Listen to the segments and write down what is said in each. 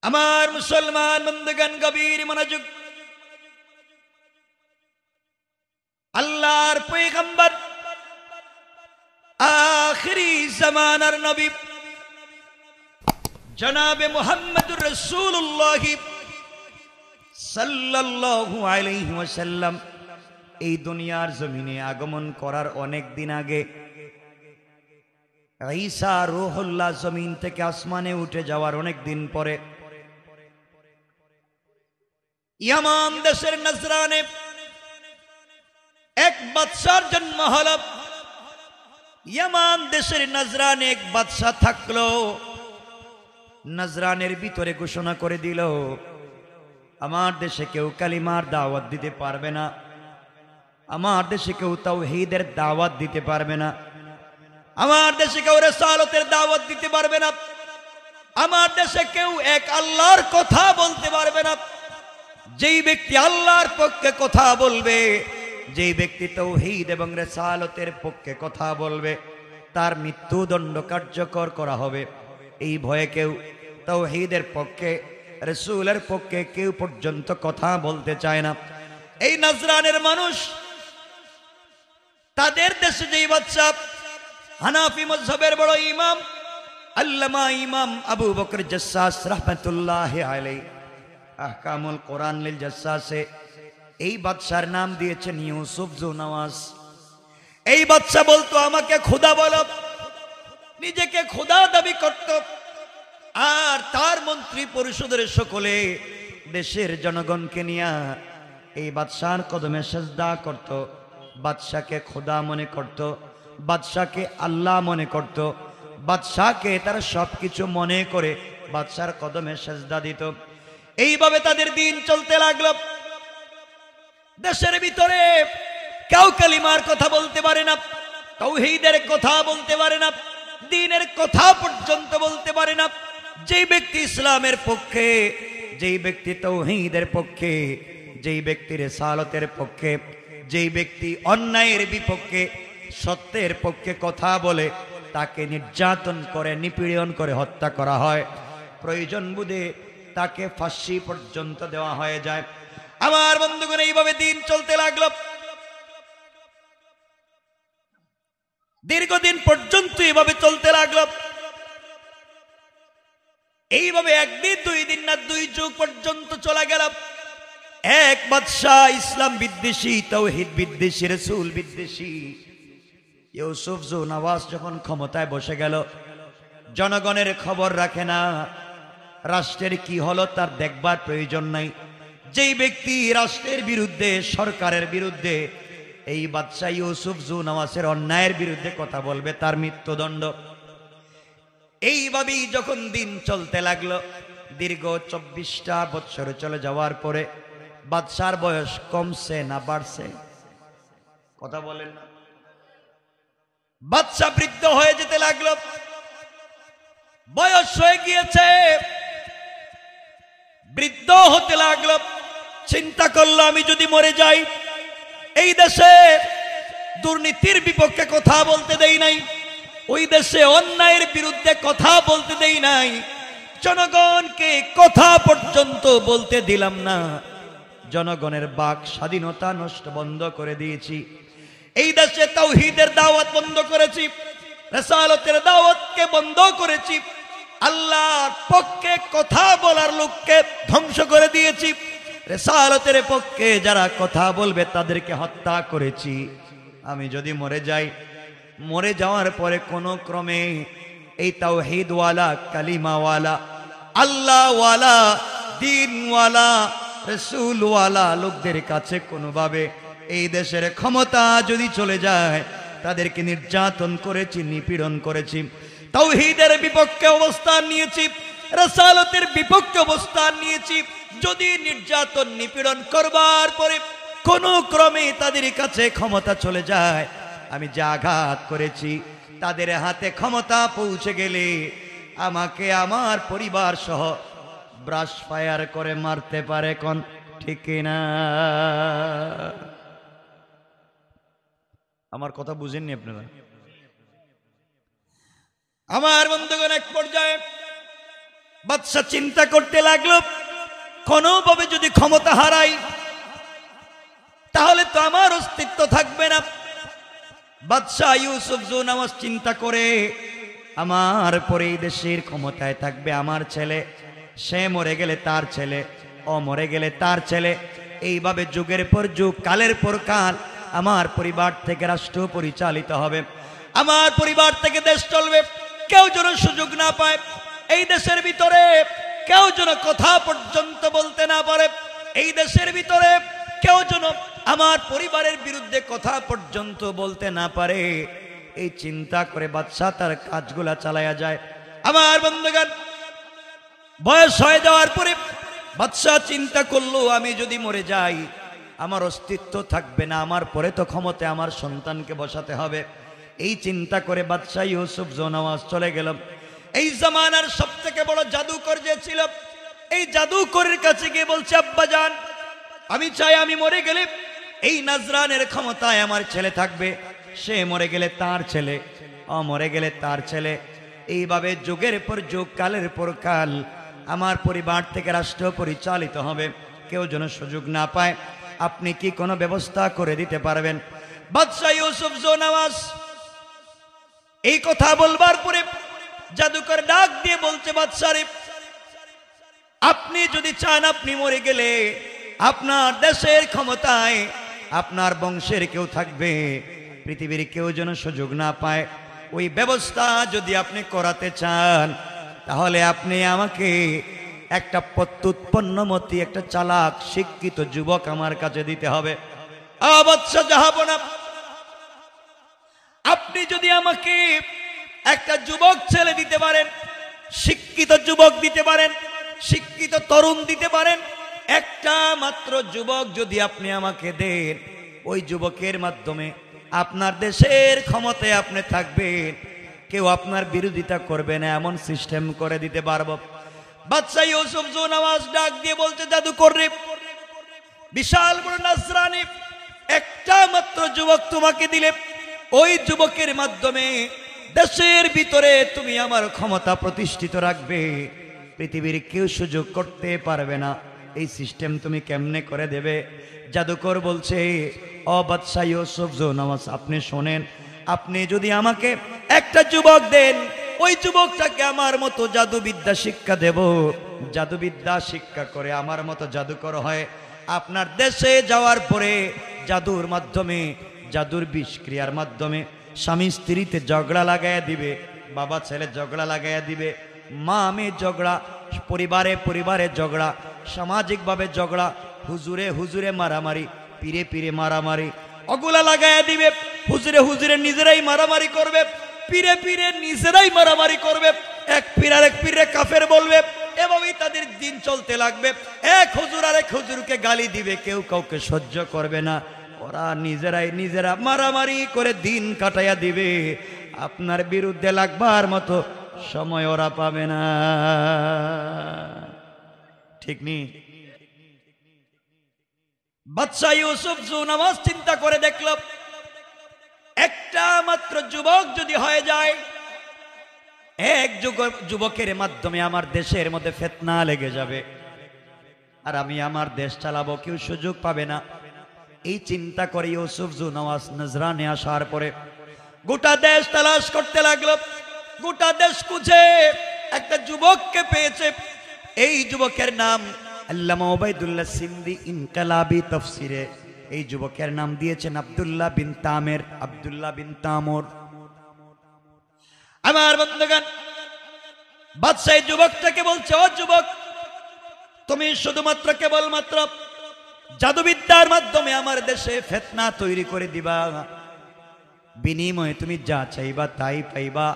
আমার মুসলমান বন্ধুগণ গভীর মনোযোগ। আল্লাহর পয়গম্বর আখিরি জামানার নবী জনাবে মুহাম্মদুর রাসূলুল্লাহ সাল্লাল্লাহু আলাইহি ওয়াসাল্লাম এই দুনিয়ার জমিনে আগমন করার অনেক দিন আগে ঈসা রূহুল্লাহ জমিন থেকে আসমানে উঠে যাওয়ার অনেক দিন পরে ইয়ামান দেশের নজরানে এক বাদশার জন্ম হল। ইয়ামান দেশের নজরানে এক বাদশা থাকলো। নজরানের ভিতরে ঘোষণা করে দিল, আমার দেশে কেউ কালিমার দাওয়াত দিতে পারবে না, আমার দেশে কেউ তাওহীদের দাওয়াত দিতে পারবে না, আমার দেশে কেউ রিসালাতের দাওয়াত দিতে পারবে না, আমার দেশে কেউ এক আল্লাহর কথা বলতে পারবে না। যেই ব্যক্তি আল্লাহর পক্ষে কথা বলবে, যেই ব্যক্তি তাওহীদ এবং রিসালাতের পক্ষে কথা বলবে, তার মৃত্যুদণ্ড কার্যকর করা হবে। এই ভয়ে কেউ তাওহীদের পক্ষে, রাসূলের পক্ষে কেউ পর্যন্ত কথা বলতে চায় না। এই নজরানের মানুষ, তাদের দেশে যেই বাদশা হানাফি মাযহাবের বড় ইমাম আল্লামা ইমাম আবু বকর জাসসাস রাহমাতুল্লাহি আলাইহি আহকামুল কোরআন লিল জাসসাসে এই বাদশার নাম দিয়েছেন ইউসুফ জু নওয়াজ। এই বাদশা বলতো, আমাকে খোদা বলো, নিজেকে খোদা দাবি করত। আর তার মন্ত্রী পরিষদের সকলে দেশের জনগণকে নিয়ে এই বাদশার কদমে সেজদা করত, বাদশাকে খোদা মনে করত, বাদশাকে আল্লাহ মনে করত, বাদশাকে তারা সবকিছু মনে করে বাদশার কদমে সেজদা দিত। এইভাবে তাদের দিন চলতে লাগলো। দেশের ভিতরে কেউ কালিমার কথা বলতে পারে না, তাওহীদের কথা বলতে পারে না, দ্বীনের কথা পর্যন্ত বলতে পারে না। যেই ব্যক্তি ইসলামের পক্ষে, যেই ব্যক্তি তাওহীদের পক্ষে, যেই ব্যক্তি রিসালাতের পক্ষে, যেই ব্যক্তি অন্যায়ের বিপক্ষে, সত্যের পক্ষে কথা বলে, তাকে নির্যাতন করে, নিপীড়ন করে হত্যা করা হয়। প্রয়োজন বুঝে তাকে ফাঁসি পর্যন্ত দেওয়া হয়ে যায়। আমার বন্ধুগণ, এইভাবে দিন চলতে লাগলো। দীর্ঘদিন পর্যন্ত এইভাবে চলতে লাগলো। এইভাবে একদিন, দুই দিন না, দুই যুগ পর্যন্ত চলে গেল। এক বাদশা ইসলাম বিদ্বেষী, তাওহীদ বিদ্বেষী, রাসূল বিদ্বেষী ইউসুফ জু নওয়াজ যখন ক্ষমতায় বসে গেল, জনগণের খবর রাখে না, রাষ্ট্রের কি হলো তার দেখবার প্রয়োজন নাই। যেই ব্যক্তি রাষ্ট্রের বিরুদ্ধে, সরকারের বিরুদ্ধে, এই বাদশা ইউসুফ জু নওয়াজের অন্যায়ের বিরুদ্ধে কথা বলবে, তার মৃত্যুদণ্ড। এইভাবেই যখন দিন চলতে লাগলো, দীর্ঘ 24টা বছর চলে যাওয়ার পরে বাদশার বয়স কমছে না বাড়ছে? কথা বলেন না। বাদশা বৃদ্ধ হয়ে যেতে লাগলো, বয়স হয়ে গিয়েছে, বৃদ্ধ হতে লাগলো। চিন্তা করলো, আমি যদি মরে যাই, এই দেশে দুর্নীতির বিপক্ষে কথা বলতে দেই নাই, ওই দেশে অন্যায়ের বিরুদ্ধে কথা বলতে দেই নাই, জনগণকে কথা পর্যন্ত বলতে দিলাম না, জনগণের বাক স্বাধীনতা নষ্ট বন্ধ করে দিয়েছি। এই দেশে তাওহীদের দাওয়াত বন্ধ করেছি, রিসালাতের দাওয়াতকে বন্ধ করেছি, আল্লাহর পক্ষে কথা বলার লোককে ধ্বংস করে দিয়েছি, রিসালাতের পক্ষে যারা কথা বলবে তাদেরকে হত্যা করেছি। আমি যদি মরে যাই, মরে যাওয়ার পরে কোনো ক্রমে এই তাওহীদওয়ালা, কালিমাওয়ালা, আল্লাহওয়ালা, দ্বীনওয়ালা, রাসূলওয়ালা লোকদের কাছে কোনোভাবে এই দেশের ক্ষমতা যদি চলে যায়, তাদেরকে নির্যাতন করেছি, নিপীড়ন করেছি, তাওহীদের বিপক্ষে অবস্থান নিয়েছি, রিসালাতের বিপক্ষে অবস্থান নিয়েছি। যদি নির্যাতন, নিপীড়ন করবার পরে কোনো ক্রমে তাদের কাছে ক্ষমতা চলে যায়, আমি যে আঘাত করেছি তাদের হাতে ক্ষমতা পৌঁছে গেলে আমাকে আমার পরিবার সহ ব্রাশ ফায়ার করে মারতে পারে। কোন ঠিক না? আমার কথা বুঝেননি আপনারা? আমার বন্ধুগণ, এক পর্যায়ে বাদশা চিন্তা করতে লাগলো, কোনোভাবে যদি ক্ষমতা হারাই তাহলে তো আমার অস্তিত্ব থাকবে না। বাদশা ইউসুফ জুনাওয়াজ চিন্তা করে, আমার পরে এই দেশের ক্ষমতায় থাকবে আমার ছেলে, সে মরে গেলে তার ছেলে, ও মরে গেলে তার ছেলে, এইভাবে যুগের পর যুগ, কালের পর কাল আমার পরিবার থেকে রাষ্ট্র পরিচালিত হবে, আমার পরিবার থেকে দেশ চলবে। কেউ যেন সুযোগ না পায়, এই দেশের ভিতরে কেউ যেন কথা পর্যন্ত বলতে না পারে, এই দেশের ভিতরে কেউ যেন আমার পরিবারের বিরুদ্ধে কথা পর্যন্ত বলতে না পারে। এই চিন্তা করে বাদশা তার কাজগুলা চালায়া যায়। আমার বন্ধুগণ, বয়স হয়ে যাওয়ার পরে বাদশা চিন্তা করলো, আমি যদি মরে যাই আমার অস্তিত্ব থাকবে না, আমার পরে তো ক্ষমতায় আমার সন্তানকে বসাতে হবে। এই চিন্তা করে বাদশা ইউসুফ জুনাওয়াজ চলে গেল। এই জামানার সব থেকে বড় জাদুকর যে ছিল, এই জাদুকরের কাছে গিয়ে বলছে, আব্বা জান, আমি চাই আমি মরে গেলে এই নাজরানের ক্ষমতায় আমার ছেলে থাকবে, সে মরে গেলে তার ছেলে, ও মরে গেলে তার ছেলে, এইভাবে যুগের পর যুগ, কালের পর কাল আমার পরিবার থেকে রাষ্ট্র পরিচালিত হবে, কেউ যেন সুযোগ না পায়। আপনি কি কোনো ব্যবস্থা করে দিতে পারবেন? বাদশা ইউসুফ জুনাওয়াজ এই কথা বলবার পরে জাদুকর ডাক দিয়ে বলছে, বাদশারে, আপনি যদি চান আপনি মরে গেলে আপনার দেশের ক্ষমতায় আপনার বংশের কেউ থাকবে, পৃথিবীর কেউ যেন সুযোগ না পায়, ওই ব্যবস্থা যদি আপনি করাতে চান তাহলে আপনি আমাকে একটা প্রত্যুৎপন্নমতি, একটা চালাক শিক্ষিত যুবক আমার কাছে দিতে হবে। বাদশা জাহাপনা, আপনি যদি আমাকে একটা যুবক ছেলে দিতে পারেন, শিক্ষিত যুবক দিতে পারেন, শিক্ষিত তরুণ দিতে পারেন, একটা মাত্র যুবক যদি আপনি আমাকে দেন, ওই যুবকের মাধ্যমে আপনার দেশের ক্ষমতায় আপনি থাকবেন, কেউ আপনার বিরোধিতা করবে না, এমন সিস্টেম করে দিতে পারবো। বাদশা ইউসুফ জুনাওয়াজ ডাক দিয়ে বলছে, জাদুকর রে, বিশাল বড় নাজরানি একটা মাত্র যুবক তোমাকে দিলে, ওই যুবকের মাধ্যমে দেশের ভিতরে তুমি আমার ক্ষমতা প্রতিষ্ঠিত রাখবে, পৃথিবীর কেউ সুযোগ করতে পারবে না। এই সিস্টেম তুমি কেমনে করে দেবে? জাদুকর বলছে, ও বাদশা ইউসুফ জুনাওয়াজ, আপনি শোনেন, আপনি যদি আমাকে একটা যুবক দেন, ওই যুবকটাকে আমার মতো জাদুবিদ্যা শিক্ষা দেব, জাদুবিদ্যা শিক্ষা করে আমার মতো জাদুকর হয়, আপনার দেশে যাওয়ার পরে জাদুর মাধ্যমে, জাদুর বিষক্রিয়ার মাধ্যমে স্বামী স্ত্রীতে ঝগড়া লাগাইয়া দিবে, বাবা ছেলে ঝগড়া লাগাইয়া দিবে, মা মেয়ে ঝগড়া, পরিবারে পরিবারে ঝগড়া, সামাজিকভাবে ঝগড়া, হুজুরে হুজুরে মারামারি, পীরে পীরে মারামারি, অগুলা লাগাইয়া দিবে। হুজুরে হুজুরে নিজেরাই মারামারি করবে, পীরে পীরে নিজেরাই মারামারি করবে, এক পীর আর এক পীরে কাফের বলবে, এভাবেই তাদের দিন চলতে লাগবে। এক হুজুর আর এক হুজুরকে গালি দিবে, কেউ কাউকে সহ্য করবে না, ওরা নিজেরাই নিজেরা মারামারি করে দিন কাটাইয়া দিবে, আপনার বিরুদ্ধে লাগবার মতো সময় ওরা পাবে না। ঠিক নেই? বাদশা ইউসুফ জুনাওয়াজ চিন্তা করে দেখল, একটা মাত্র যুবক যদি হয়ে যায়, এক যুবকের মাধ্যমে আমার দেশের মধ্যে ফিতনা লেগে যাবে, আর আমি আমার দেশ চালাবো, কেউ সুযোগ পাবে না। এই চিন্তা করে ইউসুফ জুনাওয়াজ নজরানে আসার পরে গোটা দেশ তালাশ করতে লাগলো, গোটা দেশ খুঁজে একটা যুবককে পেয়েছে। এই যুবকের নাম আল্লামা ওবায়দুল্লাহ সিন্দি ইনকালাবি তাফসিরে এই যুবকের নাম দিয়েছেন আব্দুল্লাহ বিন তামের, আব্দুল্লাহ বিন তামর। আমার বন্ধুগণ, বাদশাহ যুবকটাকে বলছে, ও যুবক, তুমি শুধুমাত্র কেবলমাত্র জাদুবিদ্যার মাধ্যমে আমার দেশে ফিতনা তৈরি করে দিবা, বিনিময়ে তুমি যা চাইবা তাই পাইবা,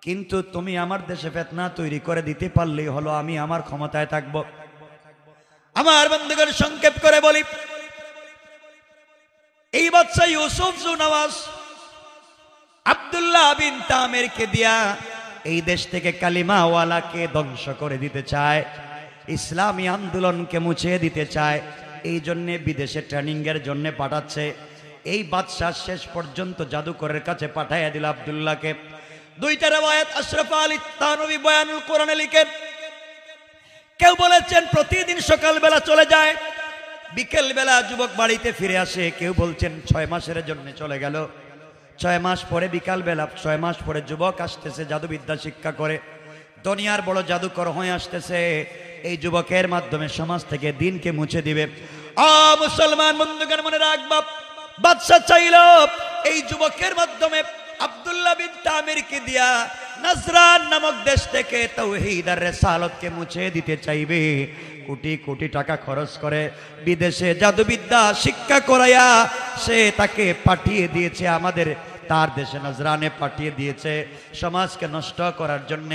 কিন্তু তুমি আমার দেশে ফিতনা তৈরি করে দিতে পারলেই হলো, আমি আমার ক্ষমতায় থাকব। আমার বন্ধুগণ, সংক্ষেপ করে বলি, এই বাদশা ইউসুফ জুনাওয়াজ আব্দুল্লাহ বিন তামেরকে দিয়া এই দেশ থেকে কালিমাওয়ালাকে ধ্বংস করে দিতে চায়, ইসলামী আন্দোলনকে মুছে দিতে চায়, এই জন্যে বিদেশে ট্রেনিং এর জন্য পাঠাচ্ছে। এই বাদশা শেষ পর্যন্ত জাদুকরের কাছে পাঠাইয়া দিল আব্দুল্লাহকে। দুইটা রিওয়ায়াত আশরাফ আলী থানভী বয়ানুল কোরআনে লিখেন, কেউ বলেছেন প্রতিদিন সকালবেলা চলে যায়, বিকেল বেলা যুবক বাড়িতে ফিরে আসে। কেউ বলছেন 6 মাসের জন্য চলে গেল, 6 মাস পরে বিকাল বেলা, 6 মাস পরে যুবক আসতেছে জাদুবিদ্যা শিক্ষা করে, দুনিয়ার বড় জাদুকর হয়ে আসতেছে। এই যুবকের মাধ্যমে সমাজ থেকে দিনকে মুছে দিবে। মুসলমান বন্ধুগণ মনে রাখবা, বাদশা চাইল এই যুবকের মাধ্যমে আব্দুল্লাহ বিন তামিরকে দিয়া নাজরান নামক দেশ থেকে তাওহীদ আর রিসালাতকে মুছে দিতে চাইবে। কোটি কোটি টাকা খরচ করে বিদেশে জাদুবিদ্যা শিক্ষা করায়া সে তাকে পাঠিয়ে দিয়েছে, আমাদের তার দেশে নাজরানে পাঠিয়ে দিয়েছে সমাজকে নষ্ট করার জন্য।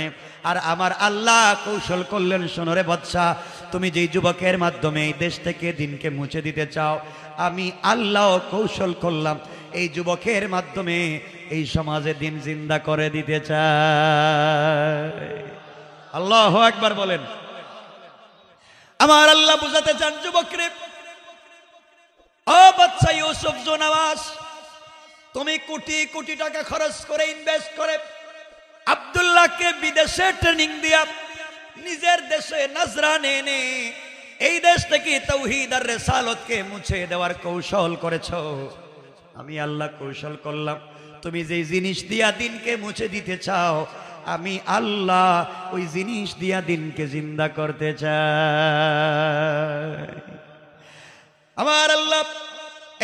আর আমার আল্লাহ কৌশল করলেন, শোনো রে বাদশা, তুমি যেই যুবকের মাধ্যমে এই দেশ থেকে দিনকে মুছে দিতে চাও, আমি আল্লাহ কৌশল করলাম এই যুবকের মাধ্যমে এই সমাজে দিন জিন্দা করে দিতে চাই। আল্লাহু আকবার বলেন। আমার আল্লাহ বুঝাতে চান যুবকরে, ও বাদশা ইউসুফ জোনাওয়াজ, তুমি কোটি কোটি টাকা খরচ করে ইনভেস্ট করে আব্দুল্লাহকে বিদেশে ট্রেনিং দিয়া নিজের দেশে নাজরানে এনে এই দেশ থেকে তাওহীদ আর রিসালাতকে মুছে দেওয়ার কৌশল করেছো। আমি আল্লাহ কৌশল করলাম, তুমি যে জিনিস দিয়া দিনকে মুছে দিতে চাও, আমি আল্লাহ ওই জিনিস দিয়া দিনকে জিন্দা করতে চাই। আমার আল্লাহ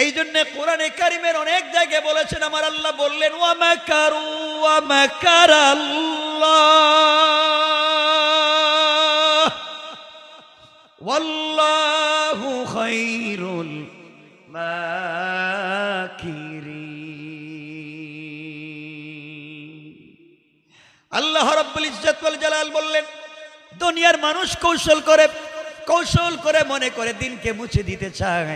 এই জন্য কোরআনে কারিমের অনেক জায়গায় বলেছেন, আমার আল্লাহ বললেন, ওয়া মাকারু ওয়া মাকারাল্লাহ ওয়াল্লাহু খায়রুল মাকিরিন। আল্লাহ রাব্বুল ইজ্জত ওয়াল জালাল বললেন, দুনিয়ার মানুষ কৌশল করে মনে করে দিনকে মুছে দিতে চায়,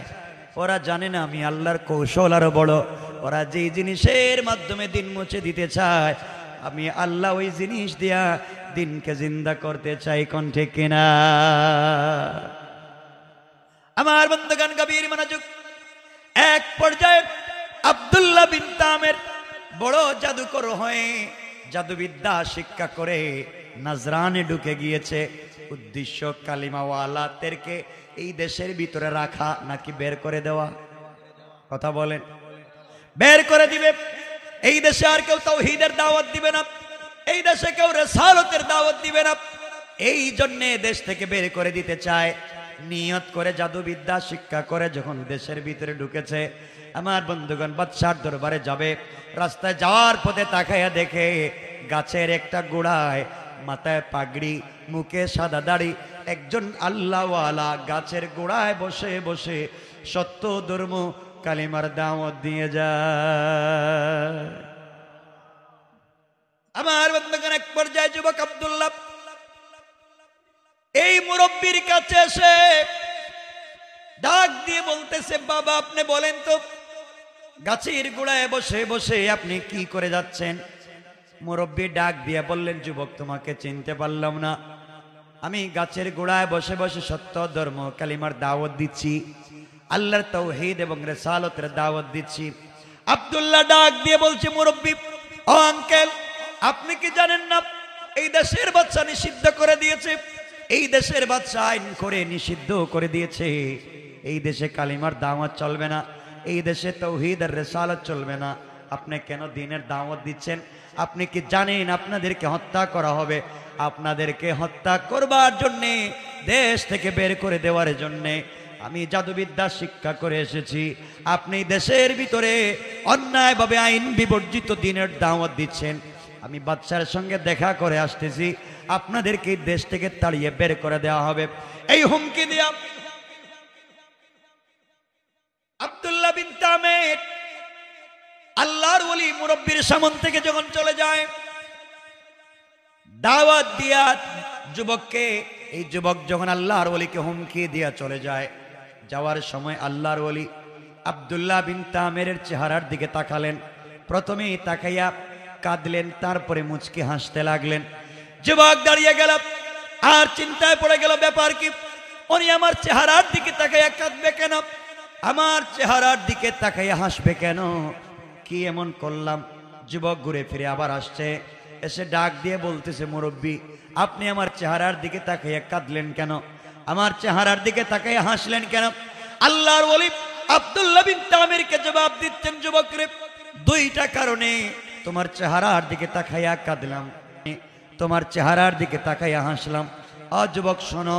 ওরা জানে না আমি আল্লাহর কৌশল আরো বড়। ওরা যে জিনিসের মাধ্যমে দিন মুছে দিতে চায়, আমি আল্লাহ ওই জিনিস দিয়া দিনকে জিন্দা করতে চাই। কোন ঠিক কিনা? আমার বন্ধুগণ গভীর মনোযোগ। এক পর্যায়ে আব্দুল্লাহ বিন তামির বড় জাদুকর হয়ে জাদুবিদ্যা শিক্ষা করে নাজরানে ঢুকে গিয়েছে। উদ্দেশ্য কালিমাওয়ালাদেরকে এই দেশের ভিতরে রাখা নাকি বের করে দেওয়া? কথা বলেন। বের করে দিবে। এই দেশে আর কেউ তাওহীদের দাওয়াত দিবে না, এই দেশে কেউ রিসালাতের দাওয়াত দিবে না। এই জন্য দেশ থেকে বের করে দিতে চায়। নিয়ত করে জাদুবিদ্যা শিক্ষা করে যখন দেশের ভিতরে ঢুকেছে, আমার বন্ধুগণ বাদশার দরবারে যাবে, রাস্তায় যাওয়ার পথে তাকাইয়া দেখে গাছের একটা গোড়ায় মাথায় পাগড়ি, মুখে সাদা দাড়ি একজন আল্লাহওয়ালা গাছের গোড়ায় বসে বসে সত্য ধর্ম কালিমার দাওয়াত দিয়ে যায়। আমার বন্ধুগণ এক পর্যায়ে যুবক আব্দুল্লাহ এই মুরব্বীর কাছে এসে ডাক দিয়ে বলতেছে, বাবা আপনি বলেন তো, গাছের গোড়ায় বসে বসে আপনি কি করে যাচ্ছেন? মুরব্বী ডাক দিয়ে বললেন, যুবক তোমাকে চিনতে পারলাম না, আমি গাছের গোড়ায় বসে বসে সত্য ধর্ম কালিমার দাওয়াত দিচ্ছি, আল্লাহর তাওহীদ এবং রিসালাতের দাওয়াত দিচ্ছি। আব্দুল্লাহ ডাক দিয়ে বলছে, মুরব্বী ও আঙ্কেল, আপনি কি জানেন না এই দেশের বাদশা নিষিদ্ধ করে দিয়েছে, এই দেশের বাদশা আইন করে নিষিদ্ধ করে দিয়েছে, এই দেশে কালিমার দাওয়াত চলবে না, এই দেশে তাওহীদ আর রিসালাত চলবে না। আপনি কেন দিনের দাওয়াত দিচ্ছেন? আপনি কি জানেন আপনাদেরকে হত্যা করা হবে? আপনাদেরকে হত্যা করবার জন্যে, দেশ থেকে বের করে দেওয়ার জন্যে আমি জাদুবিদ্যা শিক্ষা করে এসেছি। আপনি দেশের ভিতরে অন্যায়ভাবে আইন বিবর্জিত দিনের দাওয়াত দিচ্ছেন। আমি বাদশার সঙ্গে দেখা করে আসতেছি, আপনাদেরকে দেশ থেকে তাড়িয়ে বের করে দেওয়া হবে, এই হুমকি দিয়া আব্দুল্লাহ বিন তামির আল্লাহর ওলি মুরব্বির সামন থেকে যখন চলে যায়, দাওয়াত দিয়া যুবককে, এই যুবক যখন আল্লাহর ওলিকে হুমকি দিয়া চলে যায়, যাওয়ার সময় আল্লাহর ওলি আব্দুল্লাহ বিন তামিরের চেহারার দিকে তাকালেন। প্রথমেই তাকাইয়া কাঁদলেন, তারপরে মুচকি হাসতে লাগলেন। যুবক দাঁড়িয়ে গেল আর চিন্তায় পড়ে গেল, ব্যাপার কি? উনি আমার চেহারার দিকে তাকাইয়া কাঁদবে কেন? আমার চেহারার দিকে তাকাইয়া হাসবে কেন? কি এমন করলাম? যুবক ঘুরে ফিরে আবার আসছে, এসে ডাক দিয়ে বলতেছে, মুরব্বী আপনি আমার চেহারার দিকে তাকাইয়া কাঁদলেন কেন? আমার চেহারার দিকে তাকাইয়া হাসলেন কেন? আল্লাহর ওলি আব্দুল্লাহ বিন তামিরকে জবাব দিচ্ছেন, যুবকরে দুইটা কারণে তোমার চেহারার দিকে তাকাইয়া কাঁদলাম, তোমার চেহারার দিকে তাকাইয়া হাসলাম। যুবক শোনো,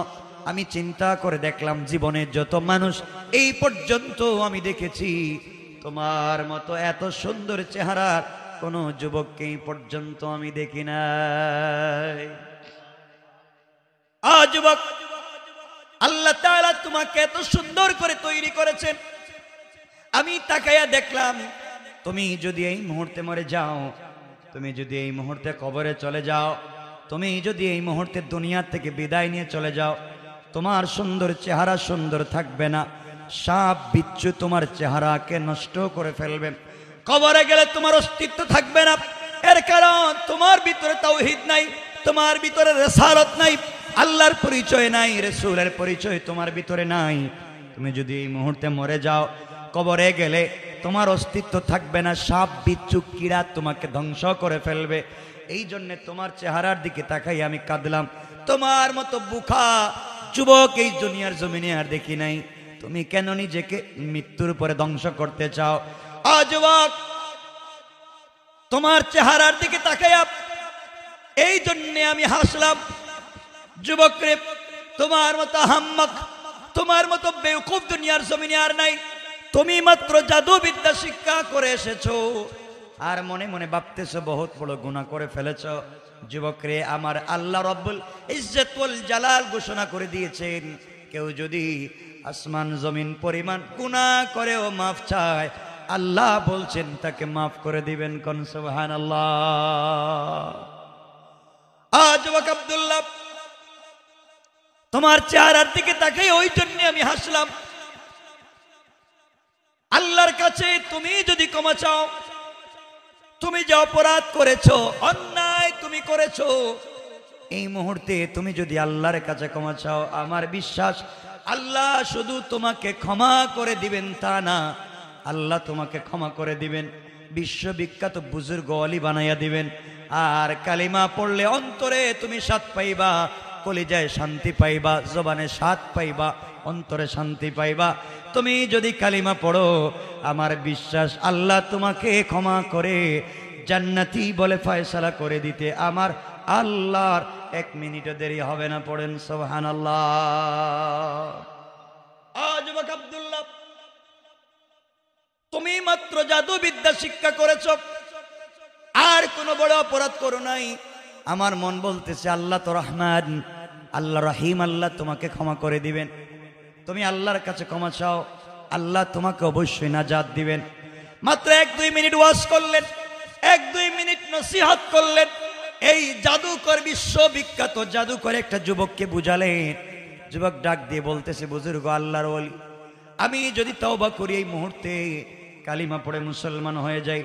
আমি চিন্তা করে দেখলাম জীবনে যত মানুষ এই পর্যন্ত আমি দেখেছি, তোমার মতো এত সুন্দর চেহারার কোন যুবককে এই পর্যন্ত আমি দেখি নাই। যুবক, আল্লাহ তাআলা তোমাকে এত সুন্দর করে তৈরি করেছেন, আমি তাকাইয়া দেখলাম তুমি যদি এই মুহূর্তে মরে যাও, তুমি যদি এই মুহূর্তে কবরে চলে যাও, তুমি যদি এই মুহূর্তে দুনিয়া থেকে বিদায় নিয়ে চলে যাও, তোমার সুন্দর চেহারা সুন্দর থাকবে না, সাপ বিচ্ছু তোমার চেহারাকে নষ্ট করে ফেলবে, কবরে গেলে তোমার অস্তিত্ব থাকবে না। এর কারণ তোমার ভিতরে তাওহীদ নাই, তোমার ভিতরে রিসালাত নাই, আল্লাহর পরিচয় নাই, রাসূলের পরিচয় তোমার ভিতরে নাই। তুমি যদি এই মুহূর্তে মরে যাও, কবরে গেলে তোমার অস্তিত্ব থাকবে না, সাপ বিচ্ছু কীড়া তোমাকে ধ্বংস করে ফেলবে। এই জন্য তোমার চেহারার দিকে তাকাই আমি কাঁদলাম। তোমার মতো বুকা যুবক এই দুনিয়ার জমিনে আর দেখি নাই। তুমি কেন নিজেকে মৃত্যুর পরে ধ্বংস করতে চাও? যুবক, তোমার চেহারার দিকে তাকাইয়া এই জন্য আমি হাসলাম। যুবক রে, তোমার মতো আহাম্মক, তোমার মতো বেওকুফ দুনিয়ার জমিনে আর নাই। তুমি মাত্র জাদুবিদ্যা শিক্ষা করে এসেছো আর মনে মনে ভাবতেছো বহুত বড় গুনাহ করে ফেলেছো। যুবক রে, আমার আল্লাহ রব্বুল ইজ্জত ওয়াল জালাল ঘোষণা করে দিয়েছেন, কেউ যদি আসমান জমিন পরিমাণ গুনাহ করেও মাফ চায়, আল্লাহ বলছেন তাকে মাফ করে দিবেন। কোন সুবহানাল্লাহ। যুবক আব্দুল্লাহ, তোমার চেহারার দিকে তাকাই ওই জন্য আমি হাসলাম। আল্লাহর কাছে তুমি যদি ক্ষমা চাও, তুমি যে অপরাধ করেছো, অন্যায় তুমি করেছো, এই মুহূর্তে তুমি যদি আল্লাহর কাছে ক্ষমা চাও, আমার বিশ্বাস আল্লাহ শুধু তোমাকে ক্ষমা করে দিবেন তা না, আল্লাহ তোমাকে ক্ষমা করে দিবেন, বিশ্ববিখ্যাত বুজুর্গ ওলি বানাইয়া দিবেন। আর কালিমা পড়লে অন্তরে তুমি স্বাদ পাইবা, কলিজায় শান্তি পাইবা, জবানে স্বাদ পাইবা, অন্তরে শান্তি পাইবা। তুমি যদি কালিমা পড়ো, আমার বিশ্বাস আল্লাহ তোমাকে ক্ষমা করে জান্নাতি বলে ফয়সালা করে দিতে আমার আল্লাহর 1 মিনিটও দেরি হবে না। পড়েন সুবহানাল্লাহ। যুবক আব্দুল্লাহ, তুমি মাত্র জাদুবিদ্যা শিক্ষা করেছ, আর কোনো বড় অপরাধ করো নাই। আমার মন বলতেছে আল্লাহ তো রহমান, আল্লাহ রহিম, আল্লাহ তোমাকে ক্ষমা করে দিবেন। তুমি আল্লাহর কাছে ক্ষমা চাও, আল্লাহ তোমাকে অবশ্যই নাজাত দিবেন। মাত্র 1-2 মিনিট ওয়াজ করলেন, 1-2 মিনিট নসিহত করলেন, এই জাদুকর, বিশ্ববিখ্যাত জাদুকর একটা যুবককে বুঝালেন। যুবক ডাক দিয়ে বলতেছে, বুজুর্গ আল্লাহর ওলি, আমি যদি তওবা করি, এই মুহূর্তে কালিমা পড়ে মুসলমান হয়ে যাই,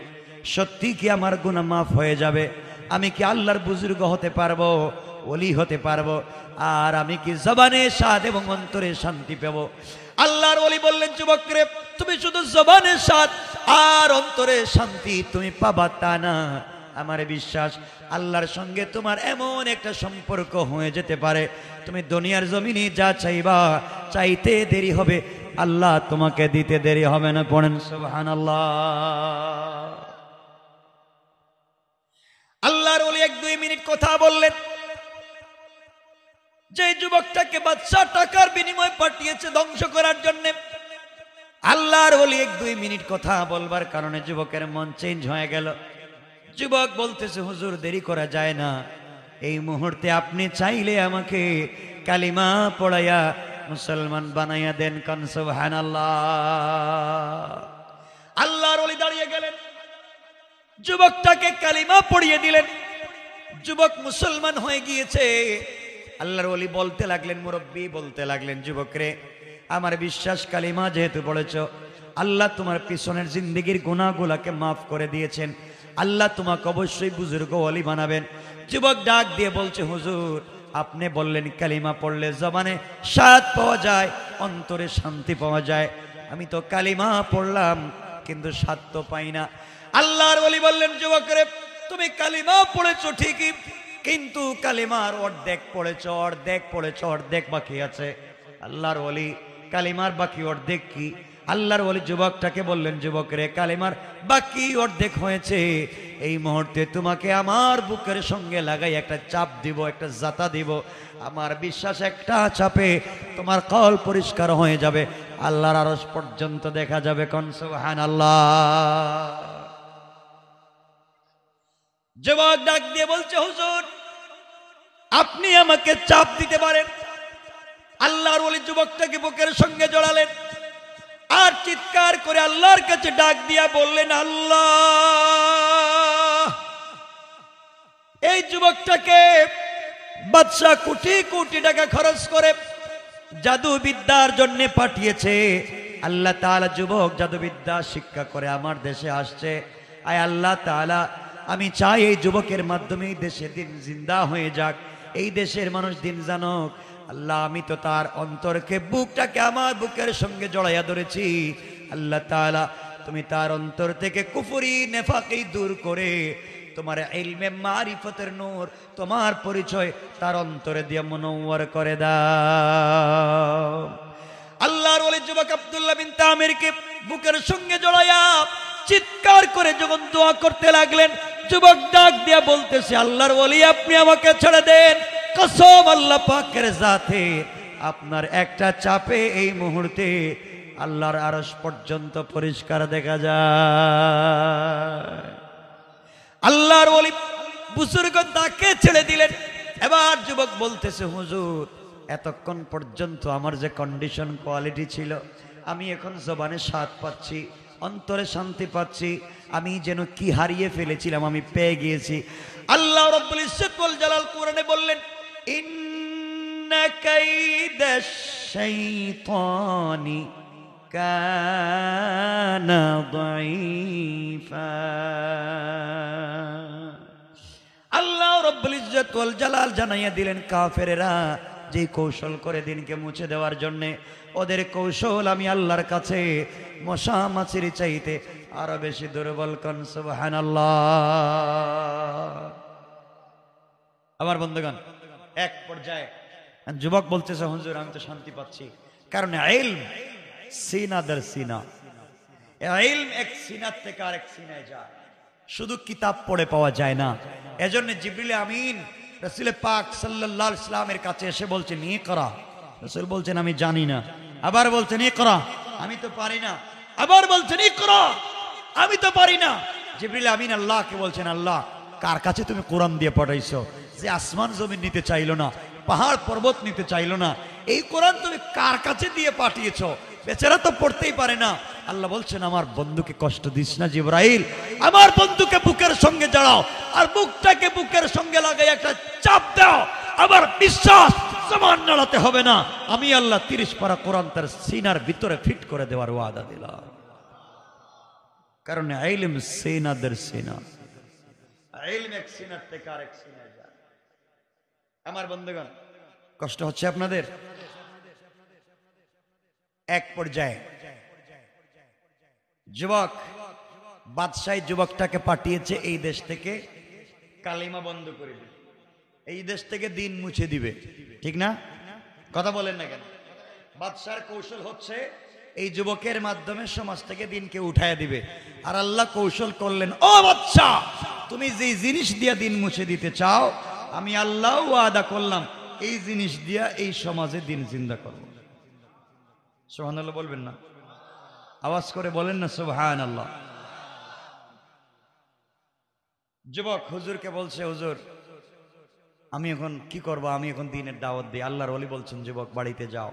সত্যি কি আমার গুনাহ মাফ হয়ে যাবে? আমি কি আল্লাহর বুজুর্গ হতে পারবো, ওলি হতে পারবো? আর আমি কি জবানে স্বাদ এবং অন্তরে শান্তি পাব? আল্লাহর ওলি বললেন, যুবক রে, তুমি শুধু জবানে স্বাদ আর অন্তরে শান্তি তুমি পাবা তা না, আমার বিশ্বাস আল্লাহর সঙ্গে তোমার এমন একটা সম্পর্ক হয়ে যেতে পারে, তুমি দুনিয়ার জমিনে যা চাইবা, চাইতে দেরি হবে, আল্লাহ তোমাকে দিতে দেরি হবে না। পড়েন সুবহানাল্লাহ। আল্লাহর ওলি 1-2 মিনিট কথা বললেন। যে যুবকটাকে বাদশা টাকার বিনিময়ে পাঠিয়েছে ধ্বংস করার জন্য, আল্লাহর ওলি 1-2 মিনিট কথা বলবার কারণে যুবকের মন চেঞ্জ হয়ে গেল। যুবক বলতেছে, হুজুর দেরি করা যায় না, এই মুহূর্তে আপনি চাইলে আমাকে কালিমা পড়াইয়া মুসলমান বানাইয়া দেন। কোন সুবহানাল্লাহ। আল্লাহর ওলি দাঁড়িয়ে গেলেন, যুবকটাকে কালিমা পড়িয়ে দিলেন, যুবক মুসলমান হয়ে গিয়েছে। আল্লাহর ওলি বলতে লাগলেন, মুরব্বী বলতে লাগলেন, যুবক রে, আমার বিশ্বাস কালিমা যেহেতু পড়েছ, আল্লাহ তোমার পিছনের জিন্দেগির গুনাহগুলোকে মাফ করে দিয়েছেন, আল্লাহ তোমাকে অবশ্যই বুজুর্গ ওলি বানাবেন। যুবক ডাক দিয়ে বলছে, হুজুর আপনি বললেন কালিমা পড়লে জবানে স্বাদ পাওয়া যায়, অন্তরে শান্তি পাওয়া যায়, আমি তো কালিমা পড়লাম কিন্তু স্বাদ তো পাই না। আল্লাহর ওলি বললেন, যুবক রে, তুমি কালিমা পড়েছো ঠিকই, কিন্তু কালিমার অর্ধেক পড়েছো, অর্ধেক বাকি আছে। আল্লাহর ওলি কালিমার বাকি অর্ধেক কি? আল্লাহর ওলি যুবকটাকে বললেন, যুবক রে, কালিমার বাকি অর্ধেক হয়েছে, এই মুহূর্তে তোমাকে আমার বুকের সঙ্গে লাগাই একটা চাপ দিব, একটা জাতা দিব। আমার বিশ্বাস একটা চাপে তোমার কল পরিষ্কার হয়ে যাবে, আল্লাহর আরশ পর্যন্ত দেখা যাবে। কোন সুবহানাল্লাহ। যুবক ডাক দিয়ে বলছে, হুজুর আপনি আমাকে চাপ দিতে পারেন। আল্লাহর ওলি যুবকটাকে বুকের সঙ্গে জড়ালেন আর চিৎকার করে আল্লাহর কাছে ডাক দিয়া বললেন, আল্লাহ, এই যুবকটাকে বাদশা কোটি কোটি টাকা খরচ করে জাদু বিদ্যার জন্য পাঠিয়েছে। আল্লাহ তাআলা যুবক জাদুবিদ্যা শিক্ষা করে আমার দেশে আসছে। আয় আল্লাহ তাআলা, আমি চাই এই যুবকের মাধ্যমে এই দেশে দিন জিন্দা হয়ে যাক, এই দেশের মানুষ দিন জানুক। আল্লাহ, আমি তো তার অন্তরকে, বুকটাকে আমার বুকের সঙ্গে জড়াইয়া ধরেছি। আল্লাহ তাআলা, তুমি তার অন্তর থেকে কুফরি নেফাকি দূর করে তোমার ইলমে মারিফতের নূর, তোমার পরিচয় তার অন্তরে দিয়ে মুনওয়ার করে দাও। আল্লাহর ওলি যুবক আব্দুল্লাহ বিন তামিরকে বুকের সঙ্গে জড়াইয়া চিৎকার করে যখন দোয়া করতে লাগলেন, যুবক ডাক দিয়া বলতেছে, আল্লাহর ওলি আপনি আমাকে ছেড়ে দেন, কসম আল্লাহ পাকের জাতে, আপনার একটা চাপে এই মুহূর্তে আল্লাহর আরশ পর্যন্ত পরিষ্কার দেখা যায়। আল্লাহর ওলি বুজুর্গ তাকে ছেড়ে দিলেন। এবার যুবক বলতেছে, হুজুর এতক্ষণ পর্যন্ত আমার যে কন্ডিশন কোয়ালিটি ছিল, আমি এখন জবানে স্বাদ পাচ্ছি, অন্তরে শান্তি পাচ্ছি, আমি যেন কি হারিয়ে ফেলেছিলাম আমি পেয়ে গিয়েছি। আল্লাহ রাব্বুল ইজ্জত ওয়াল জালাল কোরআনে বললেন, ইন্না কাইদাশ শাইতানি কানা দাঈফা। আল্লাহ রাব্বুল ইজ্জত ওয়াল জালাল জানাইয়া দিলেন, কাফেরেরা যে কৌশল করে দিনকে মুছে দেওয়ার জন্য, ওদের কৌশল আমি আল্লাহর কাছে মশা মাছির চাইতে আরো বেশি দুর্বল। কোন সুবহানাল্লাহ। আমার বন্ধুগণ, এক পর্যায়ে যুবক বলতেছে, হুজুর আমি তো শান্তি পাচ্ছি, কারণ ইলম সিনা দের সিনা, ইলম এক সিনার থেকে আরেক সিনায় যায়, শুধু কিতাব পড়ে পাওয়া যায় না। এজন্য জিবরিল আমিন রাসূল পাক সাল্লাল্লাহু আলাইহি ওয়াসাল্লামের কাছে এসে বলছেন, ইকরা। রাসূল বলছেন, আমি জানি না। আবার বলছেন, ইকরা, আমি তো পারি না। আবার বলছেন, ইকরা, আমি তো পারি না। জিবরিল আমিন আল্লাহকে বলছেন, আল্লাহ কার কাছে তুমি কোরআন দিয়ে পাঠাইছো, যে আসমান জমিন নিতে চাইলো না, পাহাড় পর্বত নিতে চাইলো না, এই কোরআন তুমি কার কাছে দিয়ে পাঠিয়েছো? বেচারা তো পড়তেই পারে না। আল্লাহ বলছেন, আমার বন্ধুকে কষ্ট দিস না জিবরাইল, আমার বন্ধুকে বুকের সঙ্গে জড়াও আর বুকটাকে বুকের সঙ্গে লাগাই একটা চাপ দাও। আবার বিশ্বাস সমান নাড়াতে হবে না, আমি আল্লাহ 30 পারা কোরআন তার সিনার ভিতরে ফিট করে দেওয়ার ওয়াদা দিলাম। কারণ ইলম সিনাদের সিনা, ইলম এক সিনার থেকে আরেক সিনায় যায়। আমার বন্ধুগণ, কষ্ট হচ্ছে আপনাদের? এক পর্যায়ে যুবক বাদশাহ যুবকটাকে পাঠিয়েছে এই দেশ থেকে কালিমা বন্ধ করে দিবে, এই দেশ থেকে দিন মুছে দিবে, ঠিক না? কথা বলেন না কেন? বাদশার কৌশল হচ্ছে এই যুবকের মাধ্যমে সমাজ থেকে দিনকে উঠায় দিবে। আর আল্লাহ কৌশল করলেন, ও বাদশা, তুমি যে জিনিস দিয়া দিন মুছে দিতে চাও, আমি আল্লাহ ওয়াদা করলাম এই জিনিস দিয়া এই সমাজে দিন জিন্দা করব। সুবহানাল্লাহ বলবেন না? আওয়াজ করে বলেন না সুবহানাল্লাহ। যুবক হুজুরকে বলছে, হুজুর আমি এখন কি করব, আমি এখন দিনের দাওয়াত দিই। আল্লাহর ওলি বলছেন, যুবক বাড়িতে যাও,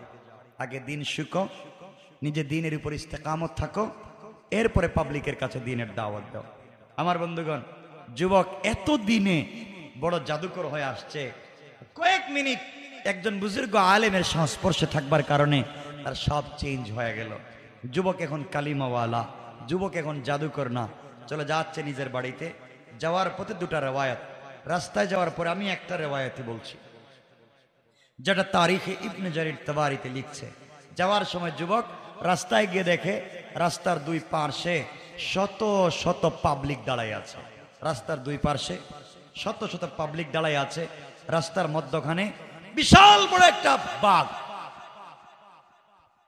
আগে দিন শিখো, নিজে দিনের উপর ইস্তেকামত থাকো, এরপরে পাবলিকের কাছে দিনের দাওয়াত দাও। আমার বন্ধুগণ, যুবক এত দিনে বড় জাদুকর হয়ে আসছে, কয়েক মিনিট একজন বুজুর্গ আলেমের সংস্পর্শে থাকবার কারণে তার সব চেঞ্জ হয়ে গেল। যুবক এখন কালিমাওয়ালা, যুবক এখন জাদুকর না। চলে যাচ্ছে নিজের বাড়িতে, যাওয়ার পথে দুটা রেওয়ায়াত, রাস্তায় যাওয়ার পরে আমি একটা রেওয়ায়াতই বলছি যেটা তারিখে ইবনে জারির তাবারিতে লিখছে। যাওয়ার সময় যুবক রাস্তায় গিয়ে দেখে রাস্তার দুই পাশে শত শত পাবলিক দাঁড়ায় আছে। রাস্তার দুই পার্শ্বে শত শত পাবলিক দাঁড়ায় আছে, রাস্তার মধ্যখানে বিশাল বড় একটা বাঘ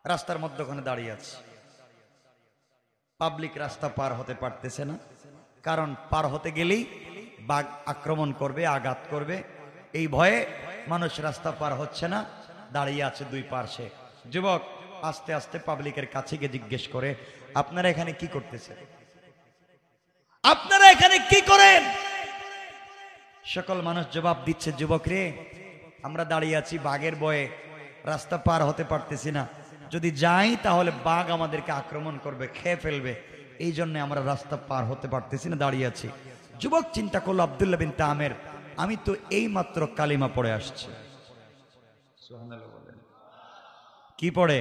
রাস্তার মধ্যখানে দাঁড়িয়ে আছে। পাবলিক রাস্তা পার হতে পারতেছে না, কারণ পার হতে গেলেই বাঘ আক্রমণ করবে, আঘাত করবে। এই ভয়ে মানুষ রাস্তা পার হচ্ছে না, দাঁড়িয়ে আছে দুই পার্শ্বে। যুবক আস্তে আস্তে পাবলিকের কাছে গিয়ে জিজ্ঞেস করে, আপনারা এখানে কি করতেছেন? আপনারা এখানে কি করেন? সকল মানুষ জবাব দিচ্ছে, যুবক রে, আমরা দাঁড়িয়ে আছি বাঘের ভয়ে, রাস্তা পার হতে পারতেছি না, যদি যাই তাহলে বাঘ আমাদেরকে আক্রমণ করবে, খেয়ে ফেলবে, এই জন্য আমরা রাস্তা পার হতে পারতেছি না, দাঁড়িয়ে আছি। যুবক চিন্তা করলো, আব্দুল্লাহ বিন তামের, আমি তো এই মাত্র কালিমা পড়ে আসছি। কি পড়ে?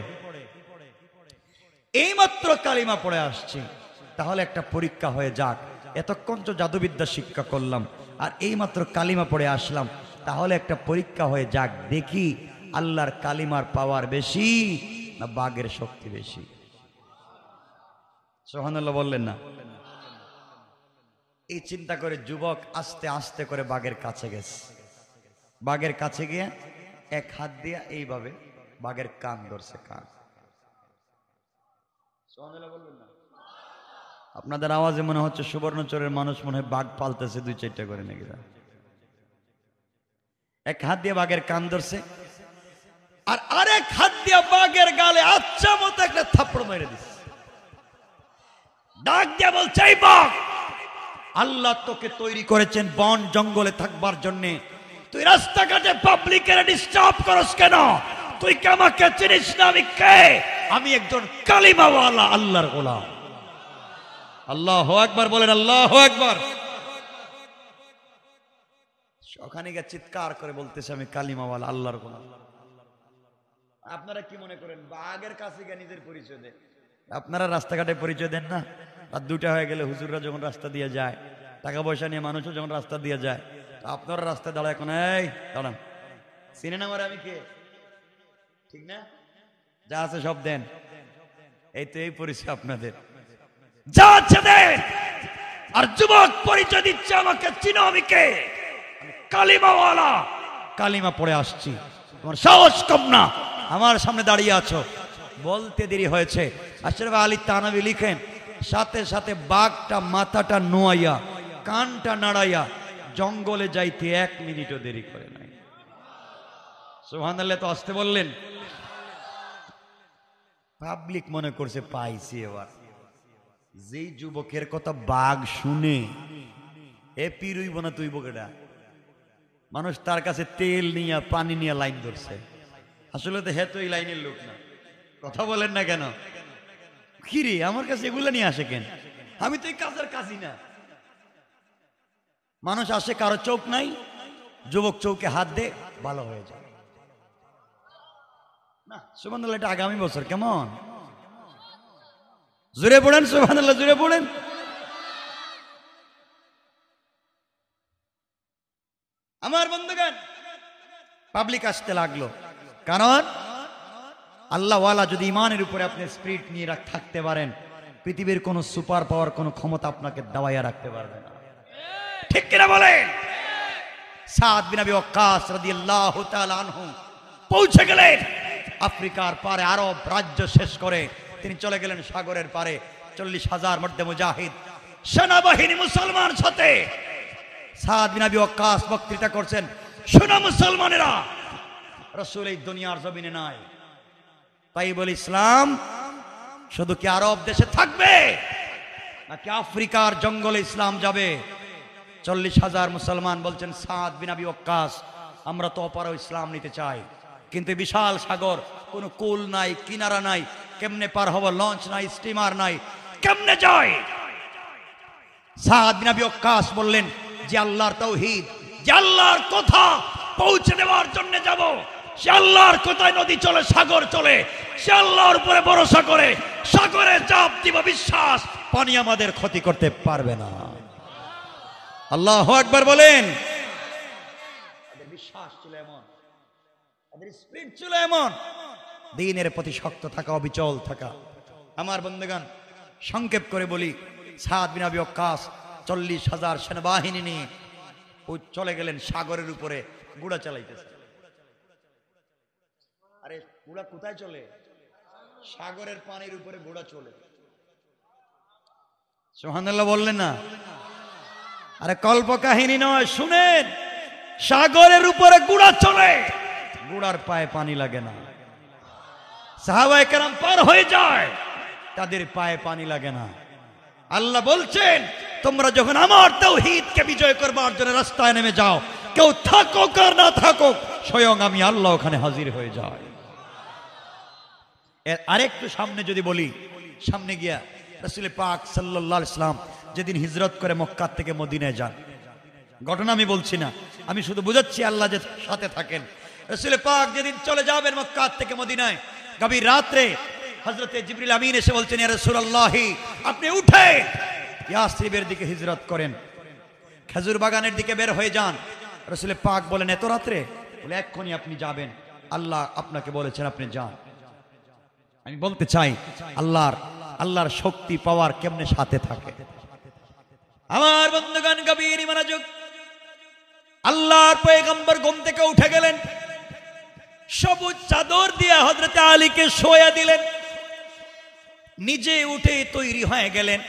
এই মাত্র কালিমা পড়ে আসছি, তাহলে একটা পরীক্ষা হয়ে যাক। এতক্ষণ তো জাদুবিদ্যা শিক্ষা করলাম, আর এই মাত্র কালিমা পড়ে আসলাম, তাহলে একটা পরীক্ষা হয়ে যাক, দেখি আল্লাহর কালিমার পাওয়ার বেশি না বাঘের শক্তি বেশি। সুবহানাল্লাহ বললেন না? এই চিন্তা করে যুবক আস্তে আস্তে করে বাঘের কাছে গেছে। বাঘের কাছে গিয়ে এক হাত দিয়ে এইভাবে বাঘের কান ধরছে, কান। সুবহানাল্লাহ বলবেন না? আপনাদের আওয়াজে মনে হচ্ছে সুবর্ণচরের মানুষ মনে হয় বাঘ পালতেছে দুই চারটা করে নাকি। এক হাত দিয়ে বাঘের কান ধরছে, আর আরেক হাত দিয়ে বাঘের গালে আচ্ছা মতো একটা থাপ্পড় মেরে দিচ্ছে। ডাক দিয়ে বলছে, এই বাঘ, আল্লাহ তোকে তৈরি করেছেন বন জঙ্গলে থাকবার জন্য, তুই রাস্তাঘাটে পাবলিকের ডিস্টার্ব করস কেন? তুই কি আমাকে চিনিস না? আমি কে? আমি একজন কালিমাওয়ালা আল্লাহর গোলাম। আল্লাহু আকবার বলেন, আল্লাহু আকবার। ওখানে গিয়ে চিৎকার করে বলতেছে, আমি কালিমাওয়ালা আল্লাহর গোলাম। আপনারা কি মনে করেন বাঘের কাছে গিয়ে নিজের পরিচয় দেন? আপনারা রাস্তাঘাটে পরিচয় দেন না? রাত 2টা হয়ে গেলে হুজুররা যখন রাস্তা দিয়ে যায়, টাকা পয়সা নিয়ে মানুষও যখন রাস্তা দিয়ে যায়, আপনারা রাস্তায় দাঁড়ায়, এখন এই দাঁড়ান, চিনেন আমার আমি কে? ঠিক না? যা আছে সব দেন। এই তো এই পরিচয় আপনাদের, যা আছে দেন। আর যুবক পরিচয় দিচ্ছে, আমাকে চিনো, আমি কে? কালিমাওয়ালা, কালিমা পড়ে আসছি। তোমার সাহস কম না, আমার সামনে দাঁড়িয়ে আছো। বলতে দেরি হয়েছে। আশরাফ আলী থানভী লিখেন, সাথে সাথে বাঘটা মাথাটা নোয়াইয়া কানটা নাড়াইয়া জঙ্গলে যাইতে 1 মিনিটও দেরি করে নাই। সুবহানাল্লাহ তো আসতে বললেন। পাবলিক মনে করছে পাইছি এবার। যেই যুবকের কথা বাঘ শুনে এ পিরুইব না তুই বকেটা, মানুষ তার কাছে তেল নিয়ে পানি নিয়ে লাইন ধরছে। আসলে তো হ্যাঁ তো এই লাইনের লোক না। কথা বলেন না কেন? কি রে, আমার কাছে এগুলো নিয়ে আসে কেন? আমি তো এই কাজের কাজই না। মানুষ আসে, কারো চোখ নাই, যুবক চৌকে হাত দে, ভালো হয়ে যায় না। সুবহানাল্লাহ, এটা আগামী বছর কেমন? জোরে পড়েন সুবহানাল্লাহ, জোরে পড়েন। আমার বন্ধুগণ, পাবলিক আসতে লাগলো, কারণ আল্লাহওয়ালা যদি ইমানের উপরে আপনি স্পিরিট নিয়ে থাকতে পারেন, পৃথিবীর কোন সুপার পাওয়ার, কোন ক্ষমতা আপনাকে দাবাইয়া রাখতে পারবে না। ঠিক কিনা বলেন? সাদ বিন আবি ওয়াক্কাস রাদিয়াল্লাহু তাআলা আনহু পৌঁছে গেলেন আফ্রিকার পারে, আরব রাজ্য শেষ করে তিনি চলে গেলেন সাগরের পারে। 40,000 মধ্যে মুজাহিদ সেনাবাহিনী মুসলমান সাথে। সাদ বিন আবি ওয়াক্কাস বক্তৃতা করছেন, শোনো মুসলমানেরা, রাসূল এই দুনিয়ার জমিনে নাই, তাই বলে ইসলাম শুধু কি আরব দেশে থাকবে নাকি আফ্রিকার জঙ্গলে ইসলাম যাবে? 40,000 মুসলমান বলছেন, সাদ বিন আবি ওয়াক্কাস, আমরা তো অপার ইসলাম নিতে চাই, কিন্তু বিশাল সাগর, কোনো কুল নাই, কিনারা নাই, কেমনে পার হব? লঞ্চ নাই, স্টিমার নাই, কেমনে যায়? সাদ বিন আবি ওয়াক্কাস বললেন, যে আল্লাহর তাওহীদ, যে আল্লাহর কথা পৌঁছে দেওয়ার জন্য যাব, সে আল্লাহর কোথায় নদী চলে, সাগর চলে, সে আল্লাহর উপরে ভরসা করে সাগরে চাপ দিব, বিশ্বাস পানি আমাদের ক্ষতি করতে পারবে না। আল্লাহু আকবার বলেন। বিশ্বাস ছিল এমন, স্পিরিট ছিল এমন, দ্বীনের প্রতি শক্ত থাকা, অবিচল থাকা। আমার বন্ধুগণ, সংক্ষেপ করে বলি, সাদ বিন আবি ওয়াক্কাস 40,000 সেনাবাহিনী নিয়ে চলে গেলেন সাগরের উপরে গুড়া চালাইতেছে। আরে গুড়া কোথায় চলে? সাগরের পানির উপরে গুড়া চলে। সুবহানাল্লাহ বললেন না? আরে কল্প কাহিনী নয়, শুনেন। সাগরের উপরে গুড়া চলে, গুড়ার পায়ে পানি লাগে না। সাহাবায়ে কেরাম পার হয়ে যায়, তাদের পায়ে পানি লাগে না। আল্লাহ বলছেন, তোমরা যখন আমার তাওহীদকে বিজয় করবার জন্য রাস্তায় নেমে যাও, কেউ থাকুক আর না থাকুক, স্বয়ং আমি আল্লাহ ওখানে হাজির হয়ে যাই। এর আরেকটু সামনে যদি বলি, সামনে গিয়া রাসূল পাক সাল্লাল্লাহু আলাইহি ওয়াসাল্লাম যেদিন হিজরত করে মক্কা থেকে মদিনায় যান, ঘটনা আমি বলছি না, আমি শুধু বুঝাচ্ছি আল্লাহ যে সাথে থাকেন। রাসূল পাক যেদিন চলে যাবেন মক্কা থেকে মদিনায়, গভীর রাত্রে হযরতে জিবরিল আমিন এসে বলছেন, ইয়া রাসূলুল্লাহ, আপনি উঠে ইয়াসরিবের দিকে হিজরত করেন, খেজুর বাগানের দিকে বের হয়ে যান। রাসূল পাক বলেন, এত রাত্রে? বলে, এক্ষুনি আপনি যাবেন, আল্লাহ আপনাকে বলেছেন আপনি যান। আমি বলতে চাই, আল্লাহর শক্তি পাওয়ার কেমনে সাথে থাকে। আমার বন্ধুগণ, গভীর মনোযোগ। আল্লাহর পয়গম্বর ঘুম থেকে উঠে গেলেন, সবুজ চাদর দিয়ে হযরতে আলীকে শোয়া দিলেন, নিজে উঠে তৈরি হয়ে গেলেন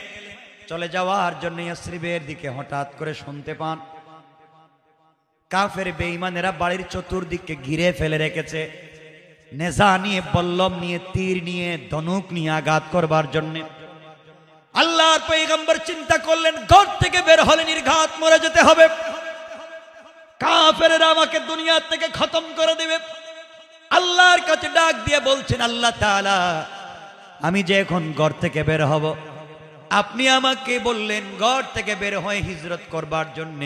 চলে যাওয়ার জন্য ইয়াসরিবের দিকে। হঠাৎ করে শুনতে পান কাফের বেঈমানেরা বাড়ির চতুর্দিকে ঘিরে ফেলে রেখেছে, নেজা নিয়ে, বল্লম নিয়ে, তীর নিয়ে, ধনুক নিয়ে আঘাত করবার জন্য। আল্লাহর পয়গম্বর চিন্তা করলেন, ঘর থেকে বের হলে নির্ঘাত মরে যেতে হবে, কাফেররা আমাকে দুনিয়া থেকে খতম করে দেবে। আল্লাহর কাছে ডাক দিয়ে বলছেন, আল্লাহ তাআলা, আমি যে এখন ঘর থেকে বের হব, আপনি আমাকে বললেন ঘর থেকে বের হয়ে হিজরত করবার জন্য।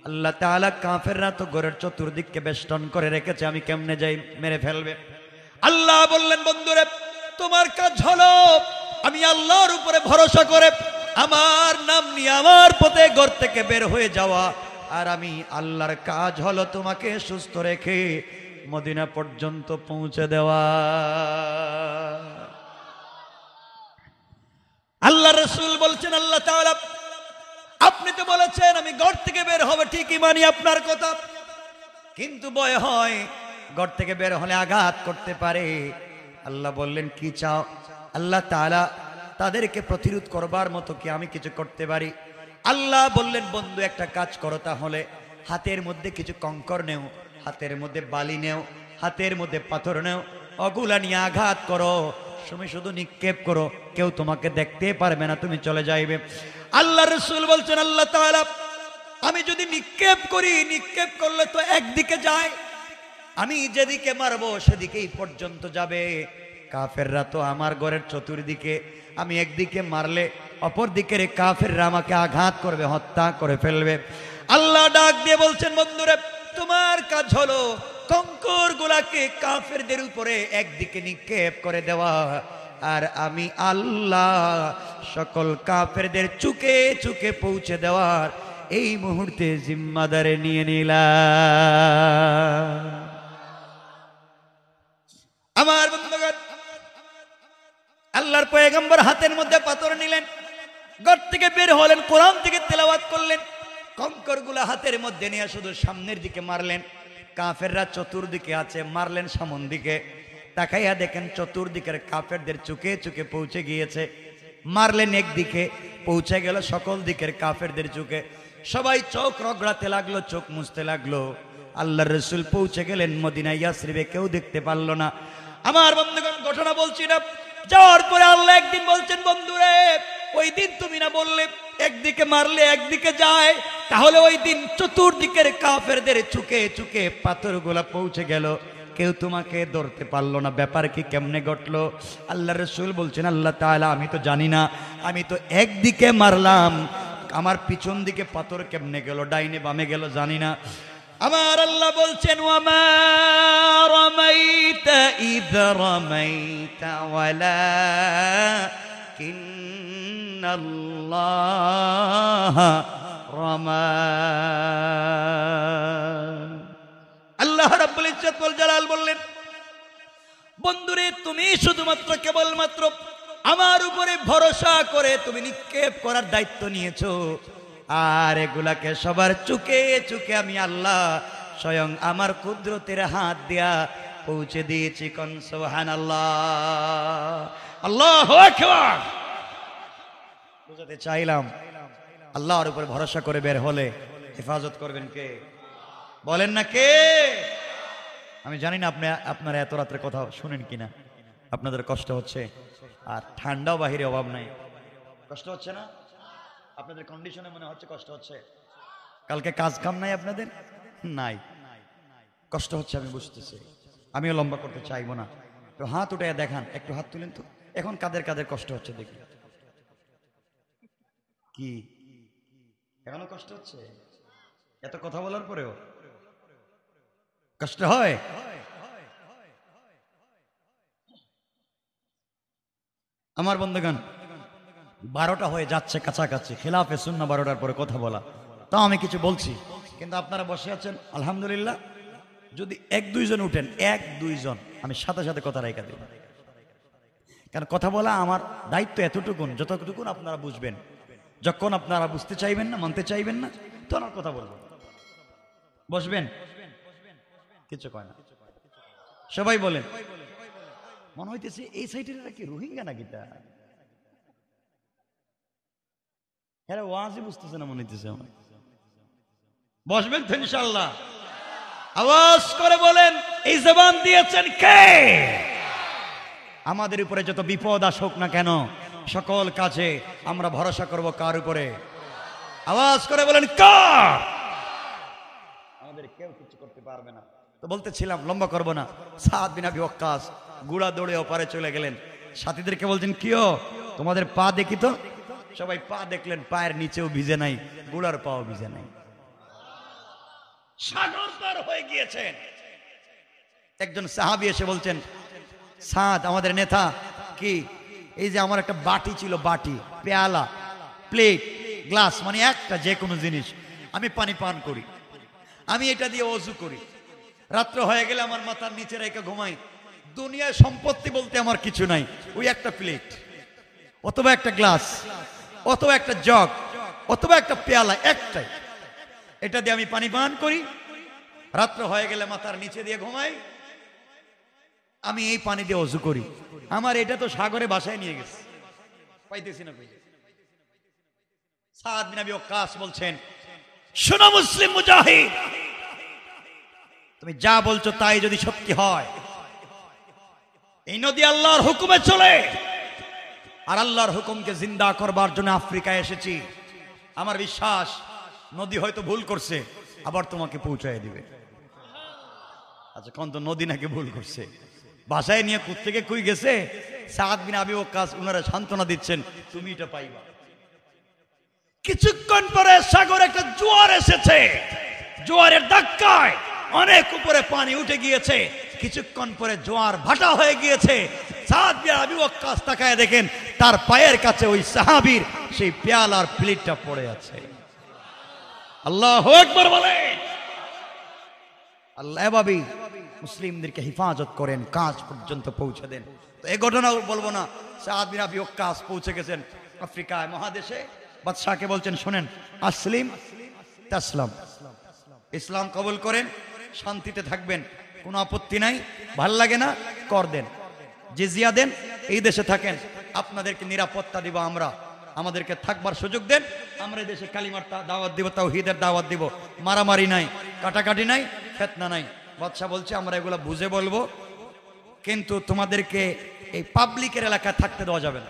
আল্লাহ তাআলা, কাফেররা তো ঘরের চতুর্দিককে বেষ্টন করে রেখেছে, আমি কেমনে যাই, মেরে ফেলবে। আল্লাহ বললেন, বন্ধুরে, তোমার কাজ হলো আমি আল্লাহর উপরে ভরসা করে আমার নাম নিয়ে আমার পথে ঘর থেকে বের হয়ে যাওয়া, আর আমি আল্লাহর কাজ হলো তোমাকে সুস্থ রেখে মদিনা পর্যন্ত পৌঁছে দেওয়া। আল্লাহ রাসূল বলছেন, আল্লাহ তাআলা, আপনি তো বলেছেন আমি ঘর থেকে বের হবে, ঠিকই মানি আপনার কথা, কিন্তু ভয় হয় ঘর থেকে বের হলে আঘাত করতে পারে। আল্লাহ বললেন, কি চাও? আল্লাহ তাআলা, তাদেরকে প্রতিরোধ করবার মতো কি আমি কিছু করতে পারি? আল্লাহ বললেন, বন্ধু একটা কাজ করো, তাহলে হাতের মধ্যে কিছু কঙ্কর নেও, হাতের মধ্যে বালি নেও, হাতের মধ্যে পাথর নেও, ওগুলা নিয়ে আঘাত করো, তুমি শুধু নিক্ষেপ করো, কেউ তোমাকে দেখতে পারবে না, তুমি চলে যাইবে। আল্লাহ রাসূল বলছেন, আল্লাহ তাআলা, আমি যদি নিক্ষেপ করি, নিক্ষেপ করলে তো একদিকে যায়, আমি যেদিকে মারবো সেদিকেই পর্যন্ত যাবে। কাফেররা তো আমার ঘরের চতুর্দিকে, আমি একদিকে মারলে অপর দিকের কাফেররা আমাকে আঘাত করবে, হত্যা করে ফেলবে। আল্লাহ ডাক দিয়ে বলছেন, বন্ধুরে, তোমার কাজ হলো কঙ্কর গুলাকে কাফেরদের উপরে একদিকে নিক্ষেপ করে দেওয়া, আর আমি আল্লাহ সকল কাফেরদের চুকে চুকে পৌঁছে দেওয়ার এই মুহূর্তে জিম্মাদারে নিয়ে নিলাম। আমার বন্ধুগণ, আল্লাহর পয়গম্বর হাতের মধ্যে পাথর নিলেন, ঘর থেকে বের হলেন, কোরআন থেকে তেলাওয়াত করলেন, কঙ্কর গুলা হাতের মধ্যে নিয়ে শুধু সামনের দিকে মারলেন। কাফেররা চতুর্দিকে আছে, মারলেন সামন দিকে, তাকাইয়া দেখেন চতুর্দিকের কাফেরদের চুকে চুকে পৌঁছে গিয়েছে। মারলেন একদিকে, পৌঁছে গেল সকল দিকের কাফেরদের চুকে। সবাই চোখ রগড়াতে লাগলো, চোখ মুছতে লাগলো। আল্লাহর রাসূল পৌঁছে গেলেন মদিনা ইয়াসরিবে, কেউ দেখতে পারলো না। আমার বন্ধুগণ, ঘটনা বলছি না, যাওয়ার পরে আল্লাহ একদিন বলছেন, বন্ধুরে, ওই দিন তুমি না বললে একদিকে মারলে একদিকে যায়, তাহলে ওই দিন চতুর্দিকের কাফেরদের চুকে চুকে পাথরগুলা পৌঁছে গেল, কেউ তোমাকে ধরতে পারলো না, ব্যাপার কি, কেমনে ঘটলো? আল্লাহ রাসূল বলছেন, আল্লাহ তাআলা, আমি তো জানি না, আমি তো একদিকে মারলাম, আমার পিছন দিকে পাথর কেমনে গেল, ডাইনে বামে গেল জানি না। আমার আল্লাহ বলছেন, ওয়ামা রামাইতা ইয রামাইতা ওয়ালাকিন্নাল্লাহ রামা। আল্লাহ রাব্বুল ইজ্জত ওয়াল জালাল বললেন, বন্ধুরে, তুমি শুধুমাত্র কেবলমাত্র আমার উপরে ভরসা করে তুমি নিক্ষেপ করার দায়িত্ব নিয়েছো, আর এগুলাকে সবার চুকে চুকে আমি আল্লাহ স্বয়ং আমার কুদরতের হাত দিয়া পৌঁছে দিয়েছি। কোন সুবহানাল্লাহ, আল্লাহু আকবার। বুঝাতে চাইলাম আল্লাহর উপর ভরসা করে বের হলে হেফাজত করবেন কে? বলেন না কে? আমি জানি না আপনারা এত রাত্রে কথা শুনেন কিনা, আপনাদের কষ্ট হচ্ছে, আর ঠান্ডাও বাহিরে অভাব নাই। কষ্ট হচ্ছে না? আপনাদের কন্ডিশনে মনে হচ্ছে কষ্ট হচ্ছে। কালকে কাজ কাম নাই আপনাদের? নাই, কষ্ট হচ্ছে আমি বুঝতেছি। আমিও লম্বা করতে চাইবো না, তো হাত উঠে দেখান, একটু হাত তুলেন তো। এখন কাদের কাদের কষ্ট হচ্ছে দেখি। কি এখনো কষ্ট হচ্ছে? এত কথা বলার পরেও কষ্ট হয়? আমার বন্ধুগণ, 12টা হয়ে যাচ্ছে কাছাকাছি, খেলাফে সুন্নাহ 12টার পরে কথা বলা, তাও আমি কিছু বলছি, কিন্তু আপনারা বসে আছেন আলহামদুলিল্লাহ। যদি 1-2 জন উঠেন, 1-2 জন, আমি সাথে সাথে কথা রেখে দেব। কারণ কথা বলা আমার দায়িত্ব এতটুকুন যতটুকুন আপনারা বুঝবেন। যখন আপনারা বুঝতে চাইবেন না, মানতে চাইবেন না, তখন আর কথা বলবেন। বসবেন, কিছু কয় না, সবাই বলেন। মনে হইতেছে এই সাইডের কি রোহিঙ্গা নাকি? তা হ্যাঁ, ওয়াজই বুঝতেছে না মনে হইতেছে আমার। বসবেন তো ইনশাআল্লাহ। আওয়াজ করে বলেন, এই জবান দিয়েছেন কে? আমাদের উপরে যত বিপদ আসুক না কেন, সকল কাজে আমরা ভরসা করব কার উপরে? আওয়াজ করে বলেন কার? আমাদের কেউ কিছু করতে পারবে না। তো বলতেছিলাম, লম্বা করব না। সাদ বিন আবি ওয়াক্কাস গুড়া দৌড়ে ওপারে চলে গেলেন। সাথীদেরকে বলছেন, কিও তোমাদের পা দেখি তো। সবাই পা দেখলেন, পায়ের নিচেও ভিজে নাই, গুড়ার পাও ভিজে নাই, সাগর পার হয়ে গিয়েছেন। একজন সাহাবী এসে বলছেন, সাদ আমাদের নেতা, কি এই যে আমার একটা বাটি ছিল, বাটি, পেয়ালা, প্লেট, গ্লাস, মানে একটা যে কোনো জিনিস, আমি পানি পান করি, আমি এটা দিয়ে ওযু করি, রাত্র হয়ে গেলে আমার মাথার নিচে রেখে ঘুমাই। দুনিয়ায় সম্পত্তি বলতে আমার কিছু নাই, ওই একটা প্লেট অথবা একটা গ্লাস অথবা একটা জগ অথবা একটা পেয়ালা, একটাই, এটা দিয়ে আমি পানি পান করি, রাত্র হয়ে গেলে মাথার নিচে দিয়ে ঘুমাই, আমি এই পানি দিয়ে ওযু করি। আমার এটা তো সাগরে বাসায় নিয়ে গেছে, পাইতেছি না কই। সাদ বিন আবি ওয়াক্কাস বলছেন, শোনো মুসলিম মুজাহিদ, তুমি যা বলছো তাই যদি সত্যি হয়, এই নদী আল্লাহর হুকুমে চলে, আর আল্লাহর হুকুমকে জিন্দা করবার জন্য আফ্রিকায় এসেছি। আমার বিশ্বাস নদী হয়তো ভুল করছে, আবার তোমাকে পৌঁছায় দিবে। আচ্ছা, কোন তো নদী নাকি ভুল করছে, বাসায় নিয়ে কোত্থেকে কই গেছে। সাদ বিন আবি ওয়াক্কাস ওনারা সান্ত্বনা দিচ্ছেন, তুমি এটা পাইবা। কিছুক্ষণ পরে সাগরে একটা জোয়ার এসেছে, জোয়ারের ধাক্কায় অনেক উপরে পানি উঠে গিয়েছে। কিছুক্ষণ পরে জোয়ার ভাটা হয়ে গিয়েছে। সাদ বিন আবি ওয়াক্কাস তাকায় দেখেন, তার পায়ের কাছে ওই সাহাবীর সেই পেয়ালার প্লেটটা পড়ে আছে। আল্লাহু আকবার বলে। আল্লাহ এভাবেই মুসলিমদেরকে হেফাজত করেন, কাজ পর্যন্ত পৌঁছে দেন। তো এই ঘটনা বলবো না। সাদ বিন আবি ওয়াক্কাস পৌঁছে গেছেন আফ্রিকায় মহাদেশে। বাদশাহকে বলছেন, শোনেন, আসলিম তাসলাম, ইসলাম কবুল করেন, শান্তিতে থাকবেন, কোনো আপত্তি নাই, ভাল লাগে না কর দেন, জিজিয়া দেন, এই দেশে থাকেন, আপনাদেরকে নিরাপত্তা দিব আমরা, আমাদেরকে থাকবার সুযোগ দেন, আমরা এই দেশে কালিমার দাওয়াত দিব, তাওহীদের দাওয়াত দিব, মারামারি নাই, কাটাকাটি নাই, ফিতনা নাই। বাদশা বলছে, আমরা এগুলো বুঝে বলবো, কিন্তু তোমাদেরকে এই পাবলিকের এলাকায় থাকতে দেওয়া যাবে না।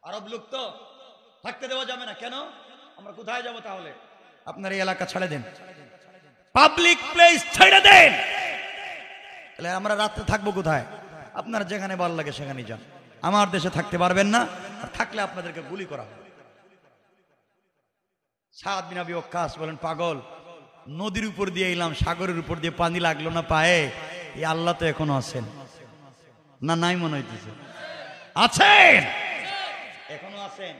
আরব লোক তো, থাকতে দেওয়া যাবে না। কেন? আমরা কোথায় যাব তাহলে? আপনার এই এলাকা ছেড়ে দেন, পাবলিক প্লেস ছেড়ে দেন। তাহলে আমরা রাতে থাকবো কোথায়? আপনার যেখানে ভালো লাগে সেখানেই যান, আমার দেশে থাকতে পারবেন না, আর থাকলে আপনাদেরকে গুলি করা হবে। সাদ বিন আবি ওয়াক্কাস বলেন, পাগল, নদীর উপর দিয়ে এলাম, সাগরের উপর দিয়ে পানি লাগলো না পায়ে, এই আল্লাহ তো এখনো আছেন না? নাই মনে হইতেছে, আছেন, এখনো আছেন।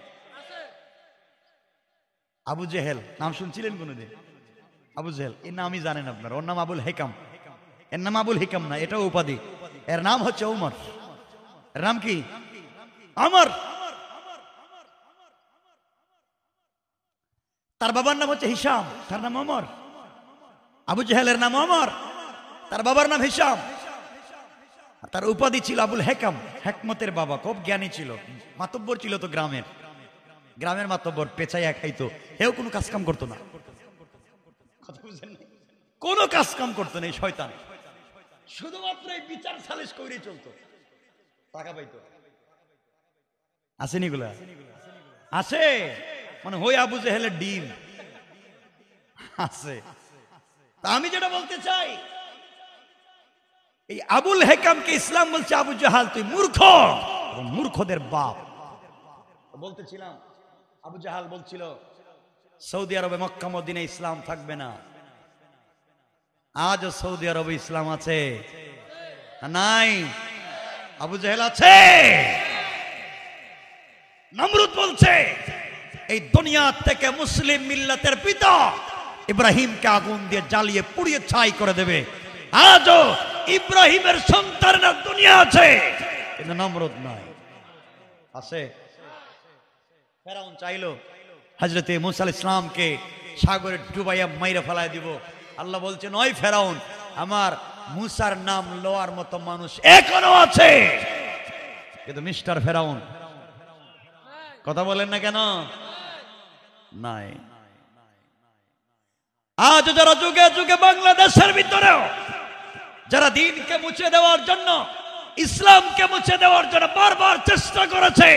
আবু জেহেল নাম শুনছিলেন কোনদিন? আবু জেহেল এর নামই জানেন আপনার? ওর নাম আবুল হিকাম। এর নাম আবুল হিকাম না, এটাও উপাধি। এর নাম হচ্ছে উমর। এর নাম কি? আমর। তার বাবার নাম হচ্ছে হিশাম, তার নাম ওমর। আবু জেহেলের নাম ওমর, তার বাবার নাম হিশাম। তার উপাধি ছিল আবুল হেকাম, হেকমতের বাবা, খুব জ্ঞানী ছিল, মাতব্বর ছিল তো গ্রামের মাতব্বর, পেঁচাইয়া খাইতো, হেও কোনো কাজ কাম করতো না, কোনো কাজ কাম করতো না এই শয়তান, শুধুমাত্র এই বিচার সালিশ করে চলতো, টাকা পাইতো। আসেনি গুলা? আছে, মানে হই আবু জেহেলের ডিম আছে। তা আমি যেটা বলতে চাই, এই আবুল হেকামকে ইসলাম বলছে আবু জাহাল তুই মূর্খ, মূর্খদের বাপ। বলতেছিলাম আবু জাহাল বলছিল সৌদি আরবে মক্কা মদিনায় ইসলাম থাকবে না। আজও সৌদি আরবে ইসলাম আছে? নাই। আবু জাহেল আছে। নমরুদ বলছে এই দুনিয়া থেকে মুসলিম মিল্লাতের পিতা ইব্রাহিমকে আগুন দিয়ে জ্বালিয়ে পুড়িয়ে ছাই করে দেবে। আজও ইব্রাহিমের সন্তানরা দুনিয়া আছে, কিন্তু নমরুদ নাই। আছে? ফেরাউন চাইলো হযরতে মুসা আলাইহিস সালামকে সাগরে ডুবাইয়া মাইরা ফেলায় দিব। আল্লাহ বলছেন ওই ফেরাউন, আমার মুসার নাম লওয়ার মতো মানুষ এখনো আছে, কিন্তু মিস্টার ফেরাউন কথা বলেন না কেন? নাই। আজ যারা যুগে যুগে বাংলাদেশের ভিতরেও যারা দিনকে মুছে দেওয়ার জন্য, ইসলামকে মুছে দেওয়ার জন্য বারবার চেষ্টা করেছে,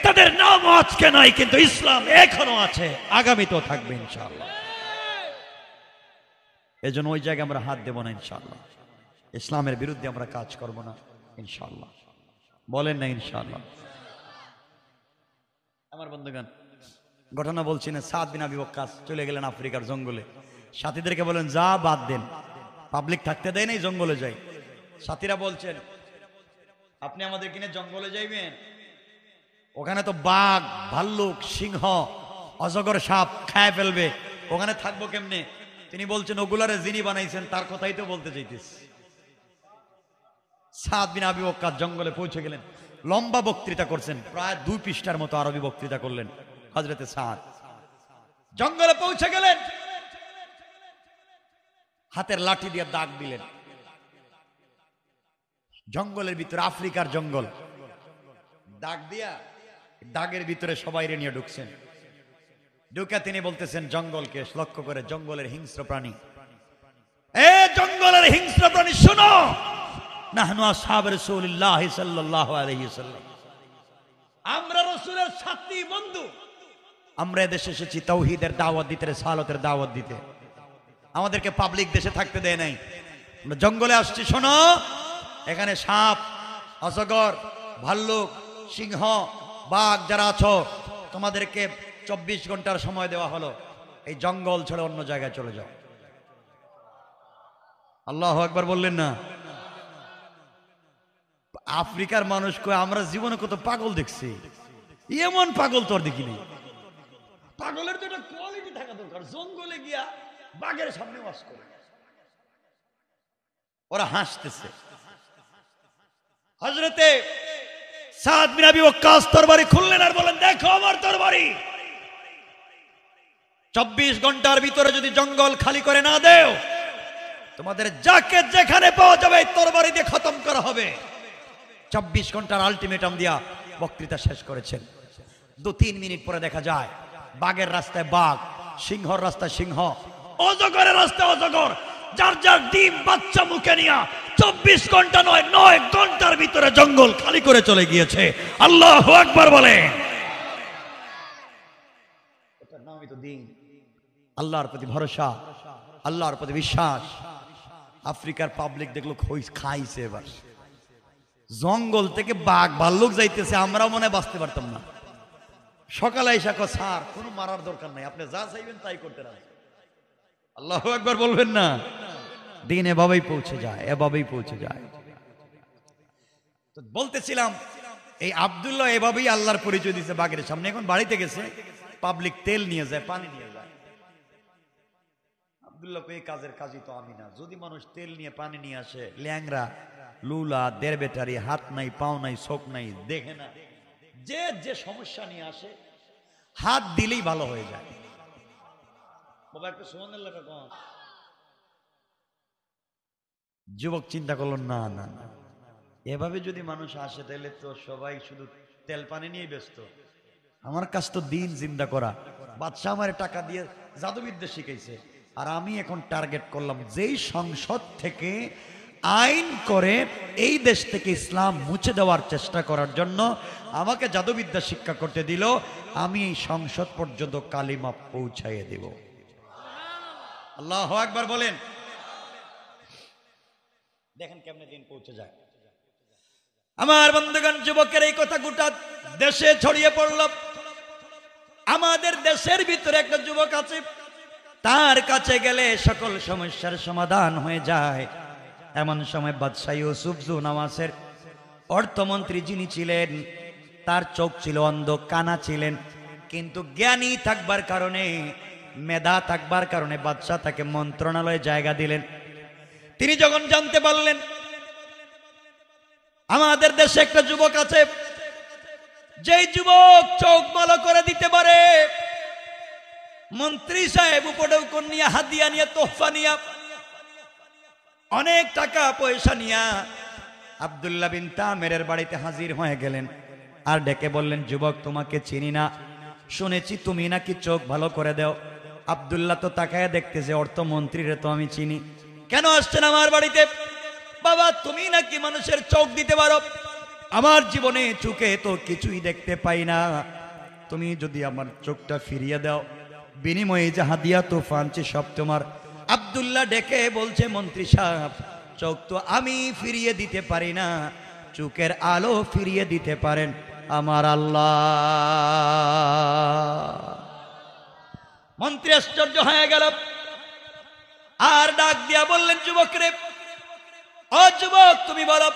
তাদের নাম আজকে নাই, কিন্তু ইসলাম এখনো আছে, আগামীতেও থাকবে ইনশাআল্লাহ। এজন্য ওই জায়গায় আমরা হাত দেব না ইনশাআল্লাহ, ইসলামের বিরুদ্ধে আমরা কাজ করব না ইনশাআল্লাহ। বলেন না ইনশাআল্লাহ? আমার বন্ধুগণ, ঘটনা বলছি না, সাদ বিন আবি ওয়াক্কাস চলে গেলেন আফ্রিকার জঙ্গলে। সাথীদেরকে বলেন যা, বাদ দেন, পাবলিক থাকতে দেয় নাই, জঙ্গলে যাই। সাথীরা বলছেন আপনি আমাদের কিনে জঙ্গলে যাইবেন? ওখানে তো বাঘ, ভাল্লুক, সিংহ, অজগর, সাপ খায় ফেলবে, ওখানে থাকবো কেমনে? তিনি বলছেন ওগুলারে যিনি বানাইছেন তার কথাই তো বলতে চাইতেছি। সাদ বিন আবি ওয়াক্কাস জঙ্গলে পৌঁছে গেলেন, লম্বা বক্তৃতা করছেন, প্রায় 2 পৃষ্ঠার মতো আরবি বক্তৃতা করলেন হযরতে সাদ। জঙ্গলে পৌঁছে গেলেন, হাতের লাঠি দিয়ে দাগ দিলেন। জঙ্গলের ভিতরে, আফ্রিকার জঙ্গল, দাগ দিয়া দাগের ভিতরে সবাই নিয়ে ঢুকছেন। ঢুকে তিনি বলতেছেন জঙ্গলকে লক্ষ্য করে, জঙ্গলের হিংস্র প্রাণী, এ জঙ্গলের হিংস্র প্রাণী শোনো, নাহনু আসহাব রাসূলুল্লাহ সাল্লাল্লাহু আলাইহি ওয়াসাল্লাম, আমরা রাসূলের সাথী বন্ধু, আমরা এদেশে এসেছি তাওহীদের দাওয়াত দিতে, রিসালাতের দাওয়াত দিতে, আমাদেরকে পাবলিক দেশে থাকতে দেয় নাই, আমরা জঙ্গলে আসছি। শোনো, এখানে সাপ, অজগর, ভাল্লুক, সিংহ, বাঘ যারা আছো, তোমাদেরকে 24 ঘন্টার সময় দেওয়া হলো, এই জঙ্গল ছেড়ে অন্য জায়গায় চলে যাও। আল্লাহু আকবার বললেন না? আফ্রিকার মানুষ কয় আমরা জীবনে কত পাগল দেখছি, এমন পাগল তোর দেখিনি। পাগলের তো একটা কোয়ালিটি থাকা দরকার, জঙ্গলে গিয়া বাঘের সামনে ওয়াজ করে। ওরা হাসতেছে। হযরতে সাদ বিন আবি ওয়াক্কাস তরবারি খুললেন আর বলেন দেখো আমার তরবারি, 24 ঘন্টার ভিতরে যদি জঙ্গল খালি করে না দেও, তোমাদের যাকে যেখানে পাওয়া যাবে তরবারি দিয়ে খতম করা হবে। 24 ঘন্টার আলটিমেটাম দিয়া বক্তৃতা শেষ করেছেন। 2-3 মিনিট পরে দেখা যায় বাঘের রাস্তায় বাঘ, সিংহর রাস্তায় সিংহ, অজগরের রাস্তায় অজগর, যার যার ডিম বাচ্চা মুখে নিয়া 24 ঘন্টা নয় 9 ঘন্টার ভিতরে জঙ্গল খালি করে চলে গিয়েছে। আল্লাহু আকবার বলেন। এটার নামই তো দ্বীন, আল্লাহর প্রতি ভরসা, আল্লাহর প্রতি বিশ্বাস। আফ্রিকার পাবলিক দেখলো খাইছে এবার, জঙ্গল থেকে বাঘ ভাল্লুক যাইতেছে, আমরাও মনে বাঁচতে পারতাম না। সকালে এসে স্যার কোনো মারার দরকার নাই, আপনি যা চাইবেন তাই করতে রাজি। আল্লাহু আকবার বলবেন না? দিন এভাবেই পৌঁছে যায়, এভাবেই পৌঁছে যায়। তো বলতেছিলাম এই আব্দুল্লাহ এভাবেই আল্লাহর পরিচয় দিয়েছে বাঘের সামনে। এখন বাড়িতে গেছে, পাবলিক তেল নিয়ে যায়, পানি নিয়ে যায়। আব্দুল্লাহ এই কাজের কাজই তো আমি না, যদি মানুষ তেল নিয়ে পানি নিয়ে আসে, ল্যাংরা, লুলা, দেড় বেটারি, হাত নাই, পাও নাই, চোখ নাই, দেখে না, যে যে সমস্যা নিয়ে আসে হাত দিলেই ভালো হয়ে যায়। বাবা একটু সুবহানাল্লাহ কম। যুবক চিন্তা করলো না না না, এভাবে যদি মানুষ আসে তাহলে তো সবাই শুধু তেল পানি নিয়ে ব্যস্ত। আমার কাজ তো দিন জিন্দা করা। বাদশাহ আমার টাকা দিয়ে জাদুবিদ্যা শিখাইছে, আর আমি এখন টার্গেট করলাম যেই সংসদ থেকে আইন করে এই দেশ থেকে ইসলাম মুছে দেওয়ার চেষ্টা করার জন্য আমাকে জাদুবিদ্যা শিক্ষা করতে দিল, আমি এই সংসদ পর্যন্ত কালিমা পৌঁছাইয়ে দেব। আল্লাহু আকবার বলেন। দেখেন কেমনে দিন পৌঁছে যায়। আমার বন্ধুগণ, যুবকের এই কথা গোটা দেশে ছড়িয়ে পড়ল। আমাদের দেশের ভিতরে একটা যুবক আছে, তার কাছে গেলে সকল সমস্যার সমাধান হয়ে যায়। এমন সময় বাদশাহ ইউসুফ জু নওয়াজের অর্থমন্ত্রী যিনি ছিলেন, তার চোখ ছিল অন্ধ, কানা ছিলেন, কিন্তু জ্ঞানী থাকবার কারণে, মেধা থাকবার কারণে বাদশাহ তাকে মন্ত্রণালয়ে জায়গা দিলেন। তিনি যখন জানতে পারলেন আমাদের দেশে একটা যুবক আছে, যেই যুবক চোখ ভালো করে দিতে পারে, মন্ত্রী সাহেব উপঢৌকন নিয়ে, হাদিয়া নিয়ে, তোহফা নিয়ে, অনেক টাকা পয়সা নিয়ে আব্দুল্লাহ বিন তামেরের বাড়িতে হাজির হয়ে গেলেন। আর ডেকে বললেন, যুবক তোমাকে চিনি না, শুনেছি তুমি নাকি চোখ ভালো করে দাও। আব্দুল্লাহ তো তাকায় দেখতেছে, অর্থমন্ত্রীরে তো আমি চিনি, কেন আসছেন আমার বাড়িতে? বাবা তুমি নাকি মানুষের চোখ দিতে পারো, আমার জীবনে চোখে তো কিছুই দেখতে পাই না, তুমি যদি আমার চোখটা ফিরিয়ে দাও, বিনিময়ে যে হাদিয়া তোহফা আনছি সব তোমার। আব্দুল্লাহ ডেকে বলছে, মন্ত্রী সাহেব চোখ তো আমি ফিরিয়ে দিতে পারি না, চোখের আলো ফিরিয়ে দিতে পারেন আমার আল্লাহ। মন্ত্রী আশ্চর্য হয়ে গেল, আর ডাক দিয়া বললেন, যুবক রে, ও যুবক তুমি বলো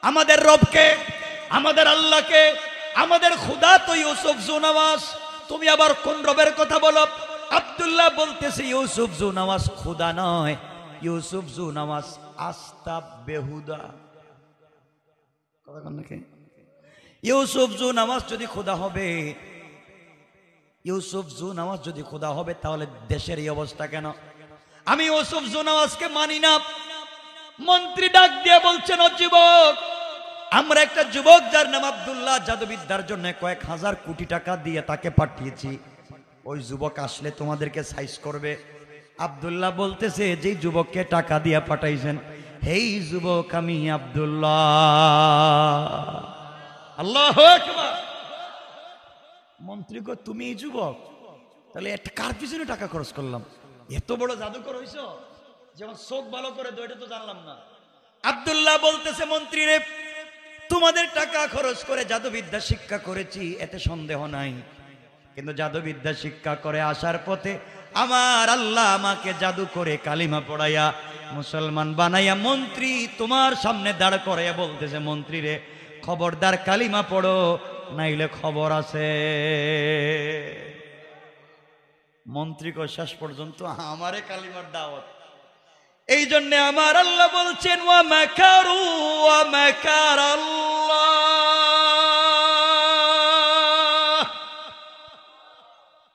আমাদের রবকে, আমাদের আল্লাহকে, আমাদের খুদা তো ইউসুফ জু নওয়াজ, তুমি আবার কোন রবের কথা বলো? আব্দুল্লাহ বলতেছে, ইউসুফ জু নওয়াজ খুদা নয়, ইউসুফ জু নওয়াজ আস্তা বেহুদা। কথা বল নাকি? ইউসুফ জু নওয়াজ যদি খুদা হবে, ইউসুফ জু নওয়াজ যদি খুদা হবে, তাহলে দেশের এই অবস্থা কেন? আমি ইউসুফ জু নওয়াজকে মানি না। মন্ত্রী ডাক দিয়ে বলছেন, ও যুবক, আমরা একটা যুবক যার নাম আব্দুল্লাহ, জাদুবিদ্যার জন্য কয়েক হাজার কোটি টাকা দিয়ে তাকে পাঠিয়েছি, ওই যুবক আসলে তোমাদেরকে সাইজ করবে। আব্দুল্লাহ বলতেছে, যে যুবককে টাকা দিয়ে পাঠাইছেন হেই যুবক আমি আব্দুল্লাহ। আল্লাহু আকবার। মন্ত্রী কো, তুমি এই যুবক? তাহলে একটা কার পিছনে টাকা খরচ করলাম? এত বড় জাদুকর হইছ, যেমন চোখ ভালো করে দো, এটা তো জানলাম না। আব্দুল্লাহ বলতেছে, মন্ত্রী রে, তোমাদের টাকা খরচ করে জাদুবিদ্যা শিক্ষা করেছি, এতে সন্দেহ নাই, কিন্তু জাদুবিদ্যা শিক্ষা করে আসার পথে আমার আল্লাহ আমাকে জাদু করে কালিমা পড়াইয়া মুসলমান বানাইয়া মন্ত্রী তোমার সামনে দাঁড় করাইয়া বলতেছে, মন্ত্রী রে, খবরদার কালিমা পড়ো, নাইলে খবর আছে। মন্ত্রী কো, শেষ পর্যন্ত আমারে কালিমার দাওয়াত। এই জন্য আমার আল্লাহ বলছেন, ওয়া মাকারু ওয়া মাকারাল্লাহ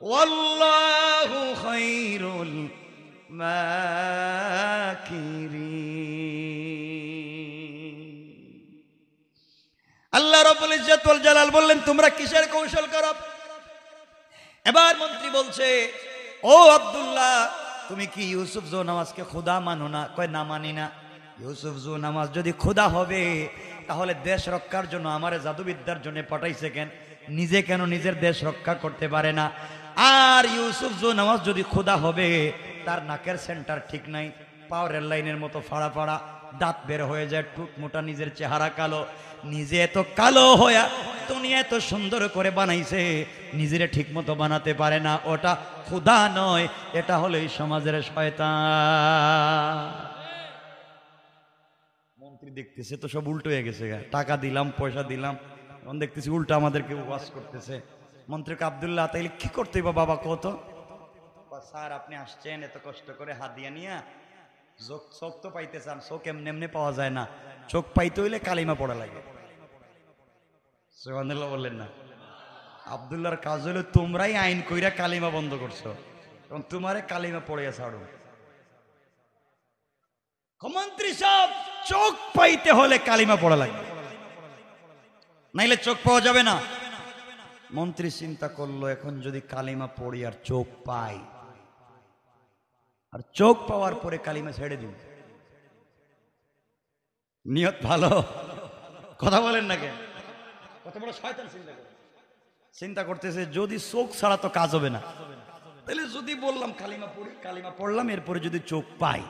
ওয়াল্লাহু খায়রুল মাকিরিন। আল্লাহ রাব্বুল ইজ্জত ওয়াল জালাল বললেন, তোমরা কিসের কৌশল করো? এবার মন্ত্রী বলছে, ও আব্দুল্লাহ, তুমি কি ইউসুফ জু নওয়াজকে খোদা মানো না? কয়, না মানি না। ইউসুফ জু নওয়াজ যদি খোদা হবে, তাহলে দেশ রক্ষার জন্য আমারে জাদুবিদ্যার জন্য পাঠাইছে কেন? নিজে কেন নিজের দেশ রক্ষা করতে পারে না? আর ইউসুফ জু নওয়াজ যদি খোদা হবে, তার নাকের সেন্টার ঠিক নাই, পাওয়ারের লাইনের মতো ফাড়া ফাড়া, দাঁত বের হয়ে যায়, টুক মোটা, নিজের চেহারা কালো, নিজে এত কালো হয়ে দুনিয়া এত সুন্দর করে বানাইছে, নিজেরে ঠিক মতো বানাতে পারে না। ওটা খোদা নয়, এটা হলো এই সমাজের শয়তান। মন্ত্রী দেখতেছে তো সব উল্টো হয়ে গেছে, টাকা দিলাম, পয়সা দিলাম, এখন দেখতেছি উল্টা আমাদেরকে ওয়াজ করতেছে। মন্ত্রীকে, আব্দুল্লাহ তাইলে কি করতে হবে বাবা কত? স্যার আপনি আসছেন এত কষ্ট করে হাদিয়া নিয়া, চোখ তো পাইতে চান, চোখ এমনি এমনি পাওয়া যায় না, চোখ পাইতে হইলে কালিমা পড়া লাগে। সুবহানাল্লাহ বললেন না? আব্দুল্লাহর কাজ হলো তোমরাই আইন কইরা কালিমা বন্ধ করছো এবং তোমারে কালিমা পড়ে ছাড়ো। মন্ত্রী সাহেব, চোখ পাইতে হলে কালিমা পড়া লাগবে, নাইলে চোখ পাওয়া যাবে না। মন্ত্রী চিন্তা করলো, এখন যদি কালিমা পড়ি আর চোখ পাই, আর চোখ পাওয়ার পরে কালিমা ছেড়ে দিব। নিয়ত ভালো, কথা বলেন না কেন? কত বড় শয়তান চিন্তা করতেছে, যদি চোখ ছাড়া তো কাজ হবে না, তাহলে যদি বললাম কালিমা পড়ি, কালিমা পড়লাম, এরপরে যদি চোখ পাই,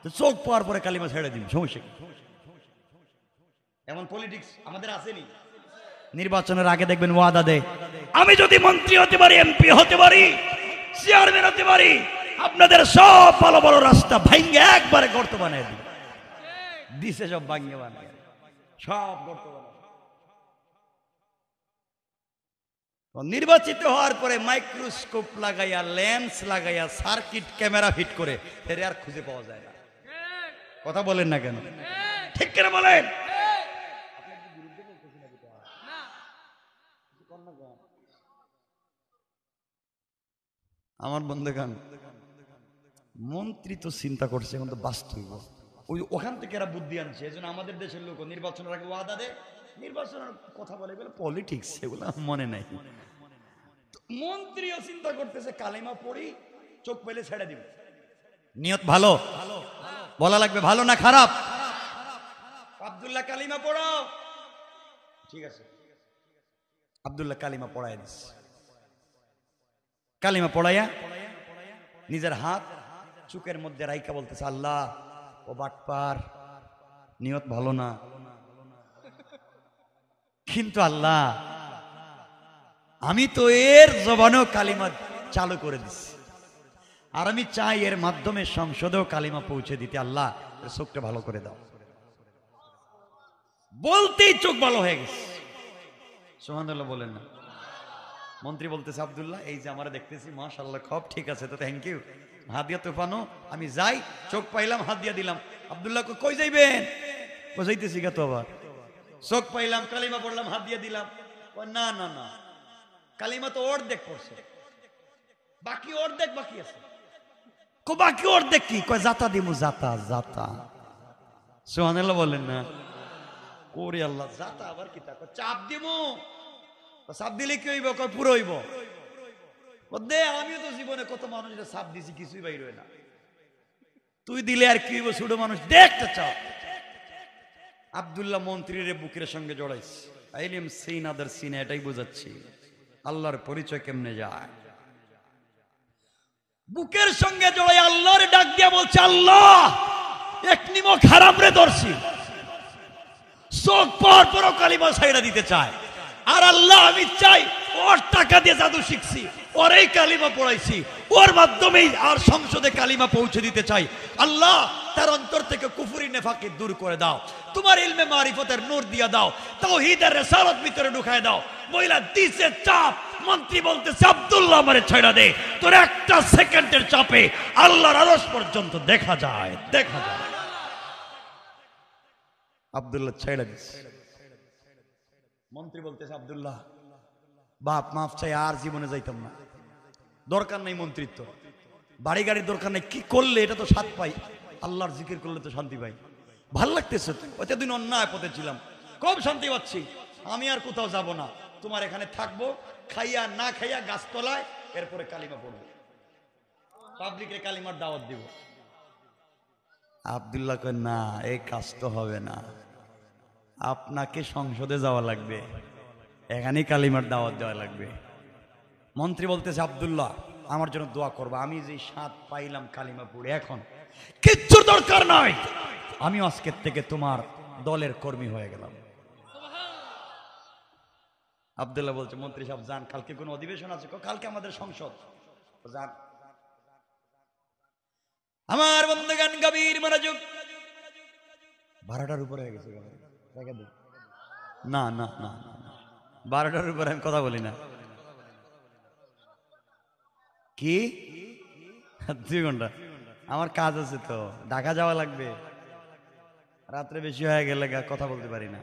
তো চোখ পাওয়ার পরে কালিমা ছেড়ে দিব, সমস্যা কি? এমন পলিটিক্স আমাদের আসেনি? নির্বাচনের আগে দেখবেন ওয়াদা দেয়, আমি যদি মন্ত্রী হতে পারি, এমপি হতে পারি, চেয়ারম্যান হতে পারি, আপনাদের সব ভালো ভালো রাস্তা ভাঙ্গে একবারে গর্ত বানিয়ে দিই। দিছে সব ভাঙ্গে বানিয়ে, সব গর্ত বানিয়ে। নির্বাচিত হওয়ার পরে মাইক্রোস্কোপ লাগাইয়া, লেন্স লাগাইয়া, সার্কিট ক্যামেরা ফিট করে এর আর খুঁজে পাওয়া যায় না। কথা বলেন না কেন? ঠিক কেন বলেন? আমার বন্ধুগণ, মন্ত্রী তো চিন্তা করছে, এখন তো বাস্তব ওখান থেকে এরা বুদ্ধি আনছে। এই জন্য আমাদের দেশের লোক নির্বাচনের আগে ওয়াদা দেয়, নির্বাচনের কথা বলে, এগুলো পলিটিক্স, এগুলো মনে নাই। মন্ত্রীও চিন্তা করতেছে, কালিমা পড়ি, চোখ পেলে ছেড়ে দিব। নিয়ত ভালো, বলা লাগবে ভালো না খারাপ? আব্দুল্লাহ কালিমা পড়ো, ঠিক আছে। আব্দুল্লাহ কালিমা পড়ায় দিচ্ছে। কালিমা পড়াইয়া নিজের হাত চুকের মধ্যে রাইকা বলতেছে, আল্লাহ ও বাটপার, নিয়ত ভালো না, কিন্তু আল্লাহ আমি তো এর জবানেও কালিমা চালু করে দিচ্ছি, আর আমি চাই এর মাধ্যমে সংসদেও কালিমা পৌঁছে দিতে, আল্লাহ চোখটা ভালো করে দাও। বলতেই চোখ ভালো হয়ে গেছে। সুবহানাল্লাহ বলেন না? মন্ত্রী বলতেছে, আব্দুল্লাহ এই যে আমরা দেখতেছি, মাশাআল্লাহ খুব ঠিক আছে, তো থ্যাংক ইউ, হাত দিয়া তুফানো, আমি যাই, চোখ পাইলাম, হাত দিয়া দিলাম। আব্দুল্লাহ কই যাইবেন? যাইতেছি গা তো, আবার চোখ পাইলাম, কালিমা পড়লাম, হাত দিয়ে দিলাম। না না না, কালিমা তো অর্ধেক পড়ছে, বাকি অর্ধেক বাকি আছে। বাকি অর্ধেক কি? কয় জাতা দিমু, জাতা জাতা। সুবহানাল্লাহ বলেন না? কোরে আল্লাহ, জাতা আবার কি? তা চাপ দিমু, চাপ দিলে কি হইব? কয় পুরো হইব। দে, আমিও তো জীবনে কত মানুষের চাপ দিছি, কিছুই বাইর হয় না। তুই দিলে আর কি হইব? ছোট মানুষ, দেখতে চাপ। আব্দুল্লাহ মন্ত্রীর বুকের সঙ্গে জড়াইছে, আইলিম সিন আদার সিন, এটাই বোঝাচ্ছি আল্লাহর পরিচয় কেমনে যায়। বুকের সঙ্গে জড়াই আল্লাহর ডাক দিয়া বলছে, আল্লাহ এক নিমক হারাম রে ধরছি, চোখ পর পর কালিমা ছাইড়া দিতে চায়। আর আল্লাহ আমি চাই, ওর টাকা দিয়ে জাদু শিখছি, ওর এই কালিমা পড়াইছি, ওর মাধ্যমেই আর সংসদে কালিমা পৌঁছে দিতে চাই। আল্লাহ তার অন্তর থেকে কুফরি নেফাকে দূর করে দাও, তোমার ইলমে মারিফতের নূর দিয়া দাও, তাওহীদের রিসালাত ভিতরে ঢুকায় দাও। মহিলা দিছে চাপ, মন্ত্রী বলতেছে, আব্দুল্লাহ আমারে ছাইড়া দে, তোর একটা সেকেন্ডের চাপে আল্লাহর আরশ পর্যন্ত দেখা যায়, দেখা যায়। আব্দুল্লাহ ছাইড়া দিছে। মন্ত্রী বলতেছে, আব্দুল্লাহ বাপ মাফ চাই, আর জীবনে যাইতাম না, দরকার নাই মন্ত্রিত্ব, বাড়ি গাড়ির দরকার নাই, কি করলে এটা তো স্বাদ পাই, আল্লাহর জিকির করলে তো শান্তি পাই, ভাল লাগতেছে। এতদিন অন্যায় পথে ছিলাম, খুব শান্তি পাচ্ছি, আমি আর কোথাও যাব না, তোমার এখানে থাকবো, খাইয়া না খাইয়া গাছতলায়, এরপরে কালিমা পড়বো, পাবলিকে কালিমার দাওয়াত দিব। আব্দুল্লাহ কয়, না এই কাজ তো হবে না, আপনাকে সংসদে যাওয়া লাগবে, এখানেই কালিমার দাওয়াত দেওয়া লাগবে। মন্ত্রী বলতেছে, আব্দুল্লাহ আমার জন্য দোয়া করবা, আমি যে স্বাদ পাইলাম কালিমা পড়ে, এখন কিচ্ছুর দরকার নাই, আমি আজকের থেকে তোমার দলের কর্মী হয়ে গেলাম। আব্দুল্লাহ বলছে, মন্ত্রী সাহেব যান, কালকে কোন অধিবেশন আছে? কালকে আমাদের সংসদ, যান। আমার বন্ধুগণ গভীর মনোযোগ, 12টার উপরে হয়ে গেছে, না না না, 12টার উপরে আমি কথা বলি না। কি 2 ঘন্টা? আমার কাজ আছে তো, ঢাকা যাওয়া লাগবে, রাত্রে বেশি হয়ে গেলে কথা বলতে পারি না।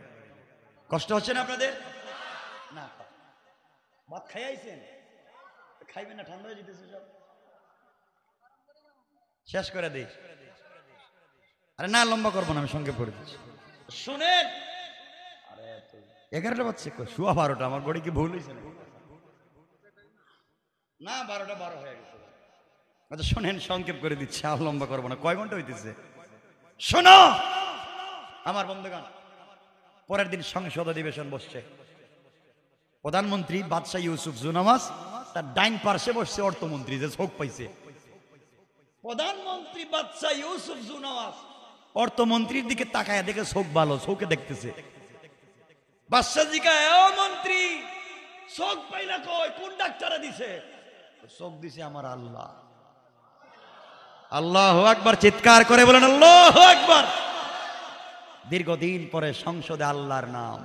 কষ্ট হচ্ছে না আপনাদের? না ভাত খাই আইছেন, খাইবেন না, ঠান্ডা হয়ে যেতেছে সব, শেষ করে দিই। আরে না লম্বা করবো না, আমি সঙ্গে পড়ে দিচ্ছি, শুনেন। আরে 11টা বাজছে, শুয়া 12টা, আমার গড়ি কি ভুল হয়েছে না? 12টা 12 হয়ে গেছে। আচ্ছা শোনেন, সংক্ষেপ করে দিচ্ছি, আর লম্বা করবো না। কয় ঘন্টা হইতেছে শোনো আমার বন্ধুগণ। পরের দিন সংসদ অধিবেশন বসছে, প্রধানমন্ত্রী বাদশাহ ইউসুফ জুনামাজ, তার ডাইন পার্শ্বে বসছে অর্থমন্ত্রী, যে চোখ পাইছে। প্রধানমন্ত্রী বাদশাহ ইউসুফ জুনামাজ অর্থমন্ত্রীর দিকে তাকায়, দেখে চোখ ভালো, চোখে দেখতেছে। বাদশাহ জিজ্ঞাসা, ও মন্ত্রী চোখ পাইলা কই, কোন ডাক্তারে দিছে? চোখ দিছে আমার আল্লাহ। আল্লাহু আকবার, চিৎকার করে বলেন আল্লাহু আকবার। দীর্ঘদিন পরে সংসদে আল্লাহর নাম।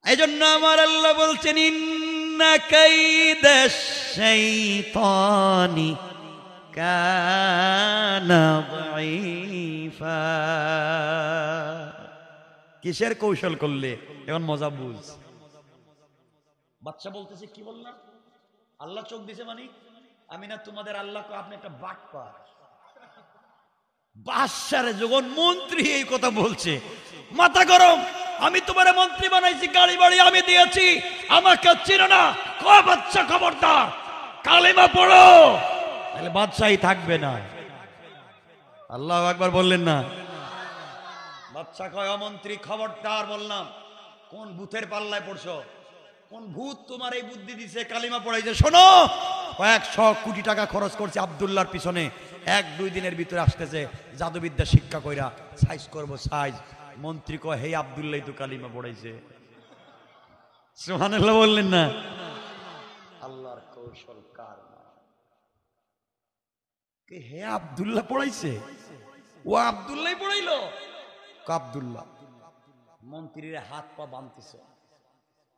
এই জন্য আমার আল্লাহ বলছেন, ইন্না কাইদাশ শাইতানি কানা দাঈফা। কিসের কৌশল করলে? এখন মজা বুঝ। বাচ্চা বলতেছে, কি বললাম? আল্লাহ চোখ দিছে মানে? আমি না তোমাদের আল্লাহ, আপনি একটা বাটপার। বাদশারে যখন মন্ত্রী এই কথা বলছে, মাথা গরম। আমি তোমার মন্ত্রী বানাইছি, গাড়ি বাড়ি আমি দিয়েছি, আমাকে চিনো না? কয় বাচ্চা, খবরদার কালেমা পড়ো, তাহলে বাদশাহী থাকবে না। আল্লাহু আকবার বললেন না? বাদশা কয়, অমন্ত্রী খবরদার, বললাম কোন ভূতের পাল্লায় পড়ছো? কোন ভূত তোমার এই বুদ্ধি দিছে কালিমা পড়াইছে? শোনো, কয়েকশ কোটি টাকা খরচ করছে আব্দুল্লাহর পিছনে, 1-2 দিনের ভিতরে আসতেছে, জাদুবিদ্যা শিক্ষা কইরা সাইজ করবো সাইজ। মন্ত্রী কয়, হে আব্দুল্লাহ তো কালিমা পড়াইছে। সুবহানাল্লাহ বললেন না? আল্লাহর কৌশল কার না? কে? হে আব্দুল্লাহ পড়াইছে? ও আব্দুল্লাহ পড়াইলো? আব্দুল্লাহ। মন্ত্রীর হাত পা বাঁধতেছে,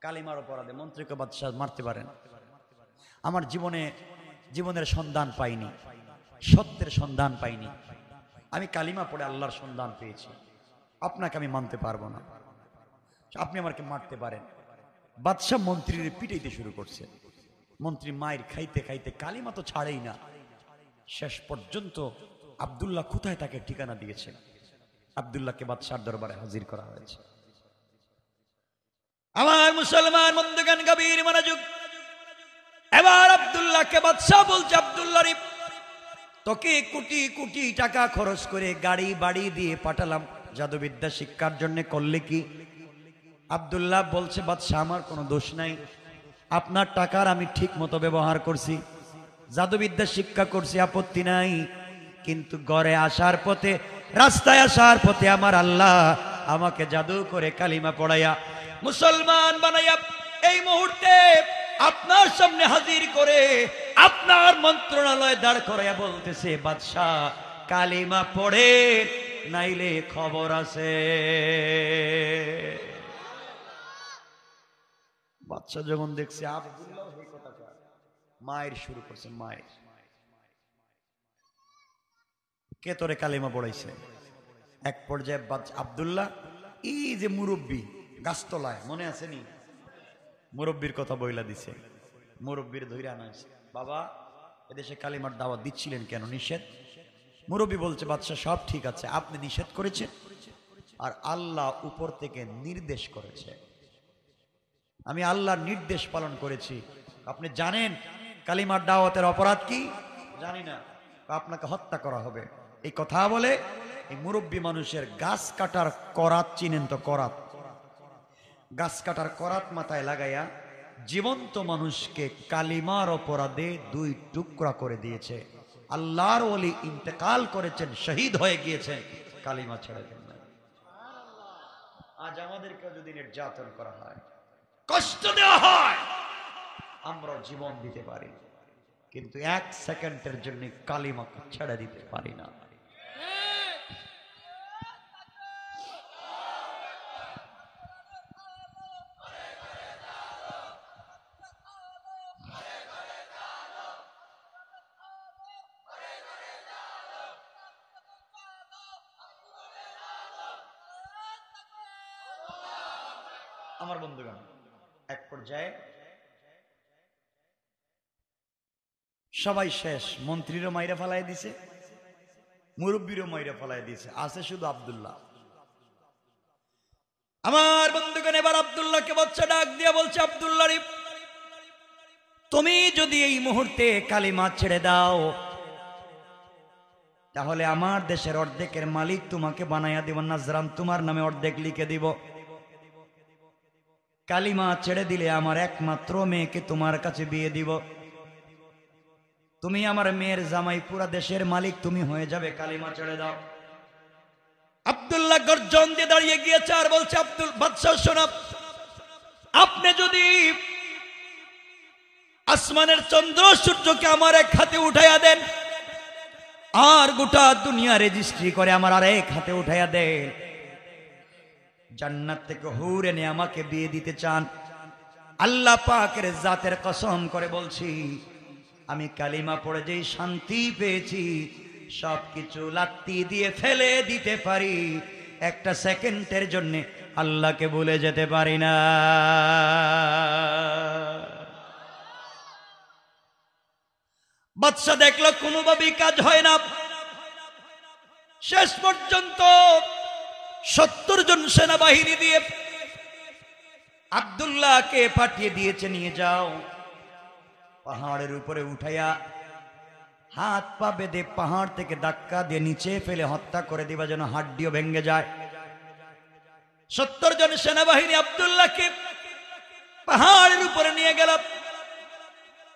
কালিমার অপরাধে। মন্ত্রীকে বাদশাহ মারতে পারেন। আমার জীবনের সন্ধান পাইনি, সত্যের সন্ধান পাইনি, আমি কালিমা পড়ে আল্লাহর সন্ধান পেয়েছি, আপনাকে আমি মানতে পারবো না, আপনি আমাকে মারতে পারেন। বাদশাহ মন্ত্রীর পিটাইতে শুরু করছে। মন্ত্রী মায়ের খাইতে খাইতে কালিমা তো ছাড়েই না। শেষ পর্যন্ত আব্দুল্লাহ কোথায় তাকে ঠিকানা দিয়েছে, আব্দুল্লাহকে বাদশার দরবারে হাজির করা হয়েছে। আমার মুসলমান বন্ধুগণ, গভীর মনোযোগ। এবার আব্দুল্লাহকে বাদশাহ বলছে, আব্দুল্লাহ রে, তোকে কোটি কোটি টাকা খরচ করে গাড়ি বাড়ি দিয়ে পাঠালাম জাদুবিদ্যা শিক্ষার জন্য, করলে কি? আব্দুল্লাহ বলছে, বাদশাহ আমার কোনো দোষ নাই, আপনার টাকার আমি ঠিক মতো ব্যবহার করছি, জাদুবিদ্যা শিক্ষা করছি, আপত্তি নাই। কিন্তু ঘরে আসার পথে, রাস্তায় আসার পথে আমার আল্লাহ আমাকে জাদু করে কালিমা পড়াইয়া মুসলমান বানাইয়া এই মুহূর্তে আপনার সামনে হাজির করে আপনার মন্ত্রণালয় দাঁড় করাইয়া বলতেছে, বাদশাহ কালিমা পড়ে, নাইলে খবর আছে। বাদশাহ যখন দেখছে আব্দুল্লাহ এই কথা কয়, মায়ের শুরু করছে, মায়ের, কে তোরে কালিমা পড়াইছে? এক পর্যায়ে আব্দুল্লাহ, এই যে মুরব্বী গাছতলায়, মনে আছে নি? মুরব্বীর কথা বইলা দিছে, মুরব্বীর ধৈর্য আনাইছে, বাবা এদেশে কালিমার দাওয়াত দিচ্ছিলেন কেন? নিষেধ। মুরব্বী বলছে, বাদশাহ সব ঠিক আছে, আপনি নিষেধ করেছেন আর আল্লাহ উপর থেকে নির্দেশ করেছে, আমি আল্লাহর নির্দেশ পালন করেছি। আপনি জানেন কালিমার দাওয়াতের অপরাধ কি? জানি না, আপনাকে হত্যা করা হবে। এই কথা বলে এই মুরব্বী মানুষের গাছ কাটার করাত, চিনেন তো করাত? গাছ কাটার করাত মাথায় লাগাইয়া জীবন্ত মানুষকে কালিমার অপরাধে 2 টুকরা করে দিয়েছে। আল্লাহর ওলি ইন্তেকাল করেছেন, শহীদ হয়ে গিয়েছেন, কালিমা ছেড়ে দেন না। আজ আমাদেরকে যদি নির্যাতন করা হয়, কষ্ট দেওয়া হয়, আমরা জীবন দিতে পারি, কিন্তু 1 সেকেন্ডের জন্য কালিমা ছেড়ে দিতে পারি না। আমার বন্ধুগণ, এক পর্যায়ে সবাই শেষ, মন্ত্রীরও মাইরা ফেলাই দিছে, মুরব্বীরও মাইরা ফেলাই দিছে, আছে শুধু আব্দুল্লাহ। আমার বন্ধুগণ, এবার আব্দুল্লাহকে বাচ্চা ডাক দিয়া বলছে, আব্দুল্লাহ রে, তুমি যদি এই মুহূর্তে কালিমা ছেড়ে দাও তাহলে আমার দেশের অর্ধেকের মালিক তোমাকে বানাইয়া দিব, নাজরান তোমার নামে অর্ধেক লিখে দিব। কালিমা ছেড়ে দিলে আমার একমাত্র মেয়েকে তোমার কাছে বিয়ে দিব, তুমি আমার মেয়ের জামাই, পুরা দেশের মালিক তুমি হয়ে যাবে, কালিমা ছেড়ে দাও। আব্দুল্লাহ গর্জন দিয়ে দাঁড়িয়ে গিয়েছে আর বলছে, আব্দুল বাদশাহ শোনো, আপনি যদি আসমানের চন্দ্র সূর্যকে আমার এক হাতে উঠাইয়া দেন আর গোটা দুনিয়া রেজিস্ট্রি করে আমার আর এক হাতে উঠাইয়া দেন, জান্নাত থেকে হুর এনে আমাকে বিয়ে দিতে চান, আল্লাহ পাকের জাতের কসম করে বলছি, আমি কালিমা পড়ে যেই শান্তি পেয়েছি সবকিছু লাত্তি দিয়ে ফেলে দিতে পারি, একটা সেকেন্ডের জন্য আল্লাহকে ভুলে যেতে পারি না। বাদশা দেখলো কোনোভাবেই কাজ হয় না, শেষ পর্যন্ত 70 জন সেনাবাহিনী দিয়ে আব্দুল্লাহকে পাঠিয়ে দিয়েছে, নিয়ে যাও, পাহাড়ের উপরে উঠাইয়া হাত পা বেঁধে পাহাড় থেকে ধাক্কা দিয়ে নিচে ফেলে হত্যা করে দিবা, যেন হাড্ডিও ভেঙে যায়। 70 জন সেনাবাহিনী আব্দুল্লাহকে পাহাড়ের উপরে নিয়ে গেল,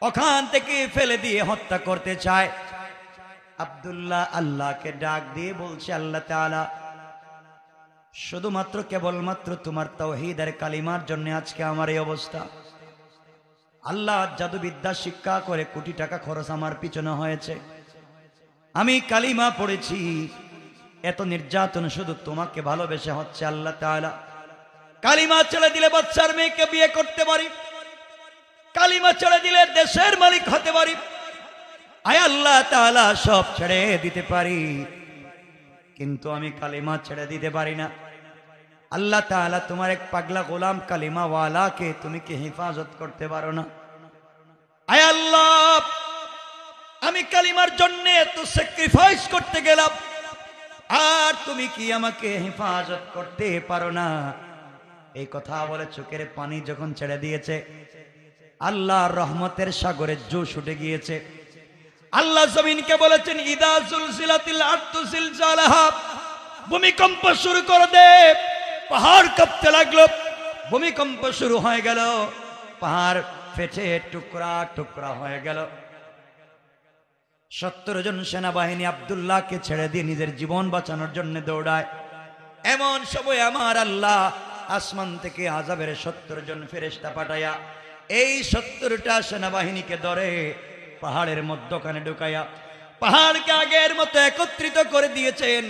ওখান থেকে ফেলে দিয়ে হত্যা করতে চায়। আব্দুল্লাহ আল্লাহকে ডাক দিয়ে বলছে, আল্লাহ তাআলা, শুধুমাত্র কেবলমাত্র তোমার তাওহীদের কালিমার জন্য আজকে আমার এই অবস্থা। আল্লাহ জাদুবিদ্যা শিক্ষা করে কোটি টাকা খরচ আমার পিছনে হয়েছে, আমি কালিমা পড়েছি, এত নির্যাতন শুধু তোমাকে ভালোবেসে হচ্ছে। আল্লাহ তাআলা, কালিমা ছেড়ে দিলে বাচ্চার মেয়েকে বিয়ে করতে পারি, কালিমা ছেড়ে দিলে দেশের মালিক হতে পারি, আয় আল্লাহ তাআলা সব ছেড়ে দিতে পারি, কিন্তু আমি কালিমা ছেড়ে দিতে পারি না। আল্লাহ তাআলা, তোমার এক পাগলা গোলাম কালিমা ওয়ালাকে তুমি কি হেফাজত করতে পারো না? আয় আল্লাহ, আমি কালিমার জন্য তো স্যাক্রিফাইস করতে গেলাম, আর তুমি কি আমাকে হেফাজত করতে পারো না? এই কথা বলে চোখের পানি যখন ছেড়ে দিয়েছে, আল্লাহর রহমতের সাগরে জোশ উঠে গিয়েছে। আল্লাহ জমিনকে বলেছেন, ইদা জুলজিলাতিল আরদু জিলজালাহা, ভূমিকম্প শুরু করে দে। পাহাড় কাঁপতে লাগলো, ভূমিকম্প শুরু হয়ে গেল, পাহাড় ফেটে টুকরা টুকরা হয়ে গেল। 70 জন সেনাবাহিনী আব্দুল্লাহকে ছেড়ে দিয়ে নিজের জীবন বাঁচানোর জন্য দৌড়ায়। এমন সময় আমার আল্লাহ আসমান থেকে আযাবের 70 জন ফেরেশতা পাঠায়া এই 70টা সেনাবাহিনীকে ধরে পাহাড়ের মধ্যখানে ঢুকাইয়া পাহাড়কে আগের মতো একত্রিত করে দিয়েছেন।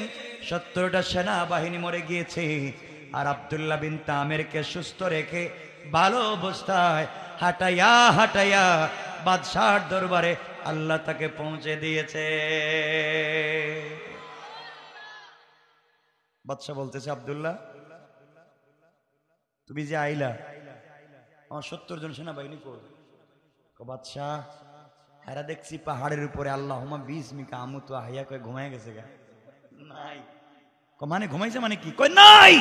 70টা সেনাবাহিনী মরে গিয়েছে, আর আব্দুল্লাহ বিন তামিরকে সুস্থ রেখে ভালো অবস্থায় হাঁটাইয়া হাঁটাইয়া বাদশাহর দরবারে আল্লাহ তাকে পৌঁছে দিয়েছে। বাদশাহ বলতেছে, আব্দুল্লাহ, তুমি যে আইলা, আমার 70 জন সেনাবাহিনী কই? বাদশাহ, এরা দেখছি পাহাড়ের উপরে আল্লাহুম্মা বিসমিকা আমুতু আহইয়া কই ঘুমায় গেছে গা। নাই। মানে ঘুমাইছে মানে কি? কই নাই।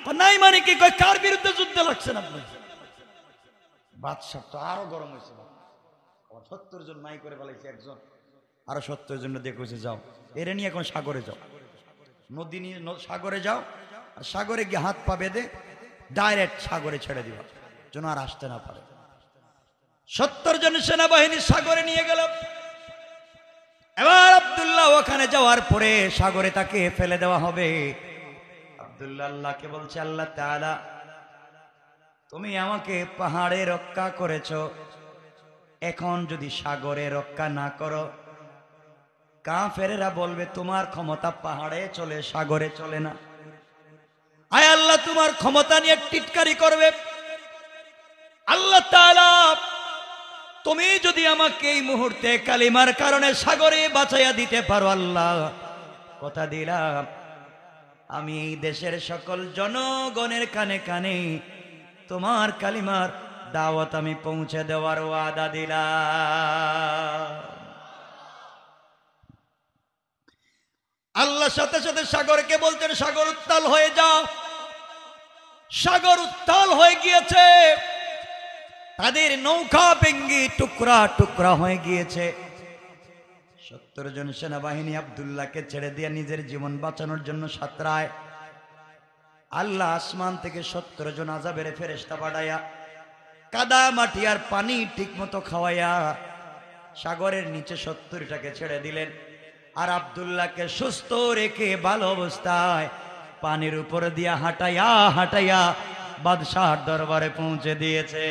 কই নাই মানে কি? কই কার বিরুদ্ধে যুদ্ধ লাগছেন আপনি? বাদশাহ তো আরো গরম হয়েছে, 70 জন নাই করে ফেলাইছে একজন, আরো 70 জন দিয়ে কইছে, যাও এরে নিয়ে এখন সাগরে যাও, নদী নিয়ে সাগরে যাও, আর সাগরে গিয়ে হাত পা বেঁধে ডাইরেক্ট সাগরে ছেড়ে দিবা, যেন আর আসতে না পারে। 70 জন সেনাবাহিনী সাগরে নিয়ে গেল। এবার আব্দুল্লাহ ওখানে যাওয়ার পরে সাগরে তাকে ফেলে দেওয়া হবে। আব্দুল্লাহ আল্লাহকে বলছে, আল্লাহ তাআলা, তুমি আমাকে পাহাড়ে রক্ষা করেছো, এখন যদি সাগরে রক্ষা না করো, কাফেরেরা বলবে তোমার ক্ষমতা পাহাড়ে চলে, সাগরে চলে না। আয় আল্লাহ, তোমার ক্ষমতা নিয়ে টিটকারি করবে। আল্লাহ তাআলা, তুমি যদি আমাকে এই মুহূর্তে কালিমার কারণে সাগরে বাঁচাইয়া দিতে পারো, আল্লাহ কথা দিলাম, আমি এই দেশের সকল জনগণের কানে কানে তোমার কালিমার দাওয়াত আমি পৌঁছে দেওয়ার ওয়াদা দিলাম। আল্লাহ সাথে সাথে সাগরকে বলতেন, সাগর উত্তাল হয়ে যাও। সাগর উত্তাল হয়ে গিয়েছে, তাদের নৌকা ভেঙ্গে টুকরা টুকরা হয়ে গিয়েছে। 70 জন সেনাবাহিনী আব্দুল্লাহকে ছেড়ে দিয়ে নিজের জীবন বাঁচানোর জন্য সাঁতরায়। আল্লাহ আসমান থেকে 70 জন আযাবের ফেরেশতা পাঠাইয়া কাদা মাটি আর পানি ঠিক মতো খাওয়াইয়া সাগরের নিচে 70টাকে ছেড়ে দিলেন। আর আব্দুল্লাহকে সুস্থ রেখে ভালো অবস্থায় পানির উপর দিয়া হাঁটাইয়া হাঁটাইয়া বাদশাহর দরবারে পৌঁছে দিয়েছে।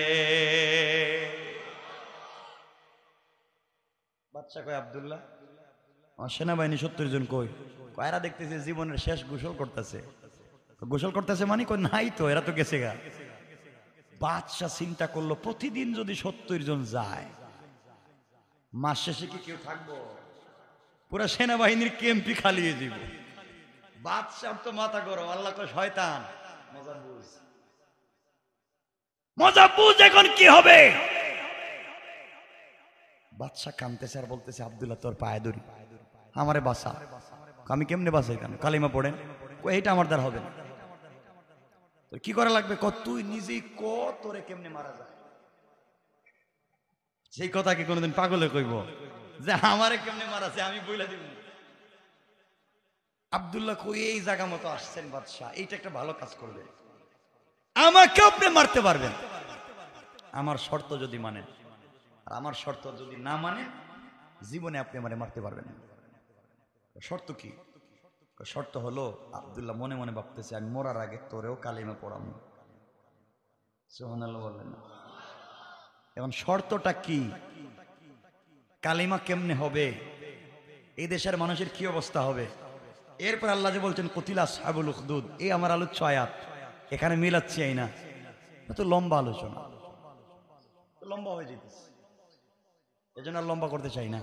বাদশা কয়, আব্দুল্লাহ আমার সেনাবাহিনী 70 জন কই? কয়রা দেখতেছে জীবনের শেষ গোসল করতেছে। গোসল করতেছে মানে কই নাই তো, এরা তো গেছে গা। বাদশাহ চিন্তা করলো, প্রতিদিন যদি 70 জন যায়, মাস শেষে কি কেউ থাকবো? পুরা সেনাবাহিনীর ক্যাম্পই খালি হয়ে যাব। বাদশাহ তো মাথা গরম। আল্লাহ কয়, শয়তান মজা বুঝ, মজা বুঝ, এখন কি হবে? বাদশাহ কাঁদতেছে আর বলতেছে, আব্দুল্লাহ তোর পায়ে ধরি, আমারে বাঁচা। আমি কেমনে বাঁচাই? কেন? কালিমা পড়েন। এইটা আমার দ্বারা হবে না। কি করা লাগবে? তুই নিজেই ক, তোরে কেমনে মারা যায়। সেই কথা কি কোনোদিন পাগলে কইব যে আমারে কেমনে মারাছে আমি বইলা দিব? আব্দুল্লাহ কই, এই জায়গা মতো আসছেন বাদশাহ, এইটা একটা ভালো কাজ করবে, আমাকে আপনি মারতে পারবেন আমার শর্ত যদি মানেন। আর আমার শর্ত যদি না মানেন, জীবনে আপনি আমারে মারতে পারবেন না। শর্ত কি? শর্ত হলো, আব্দুল্লাহ মনে মনে ভাবতেছে, আমি মরার আগে তোরেও কালিমা পড়াবো। সুবহানাল্লাহ বললেন না? এখন শর্তটা কি? কালিমা কেমনে হবে? এই দেশের মানুষের কি অবস্থা হবে? এরপর আল্লাহ যে বলছেন কুতিলা আসহাবুল উখদুদ, এই আমার আলোচ্য আয়াত, এখানে মিলাচ্ছি এই না, তো লম্বা আলোচনা, লম্বা হয়ে যেতেছে, এজন্য আর লম্বা করতে চাই না।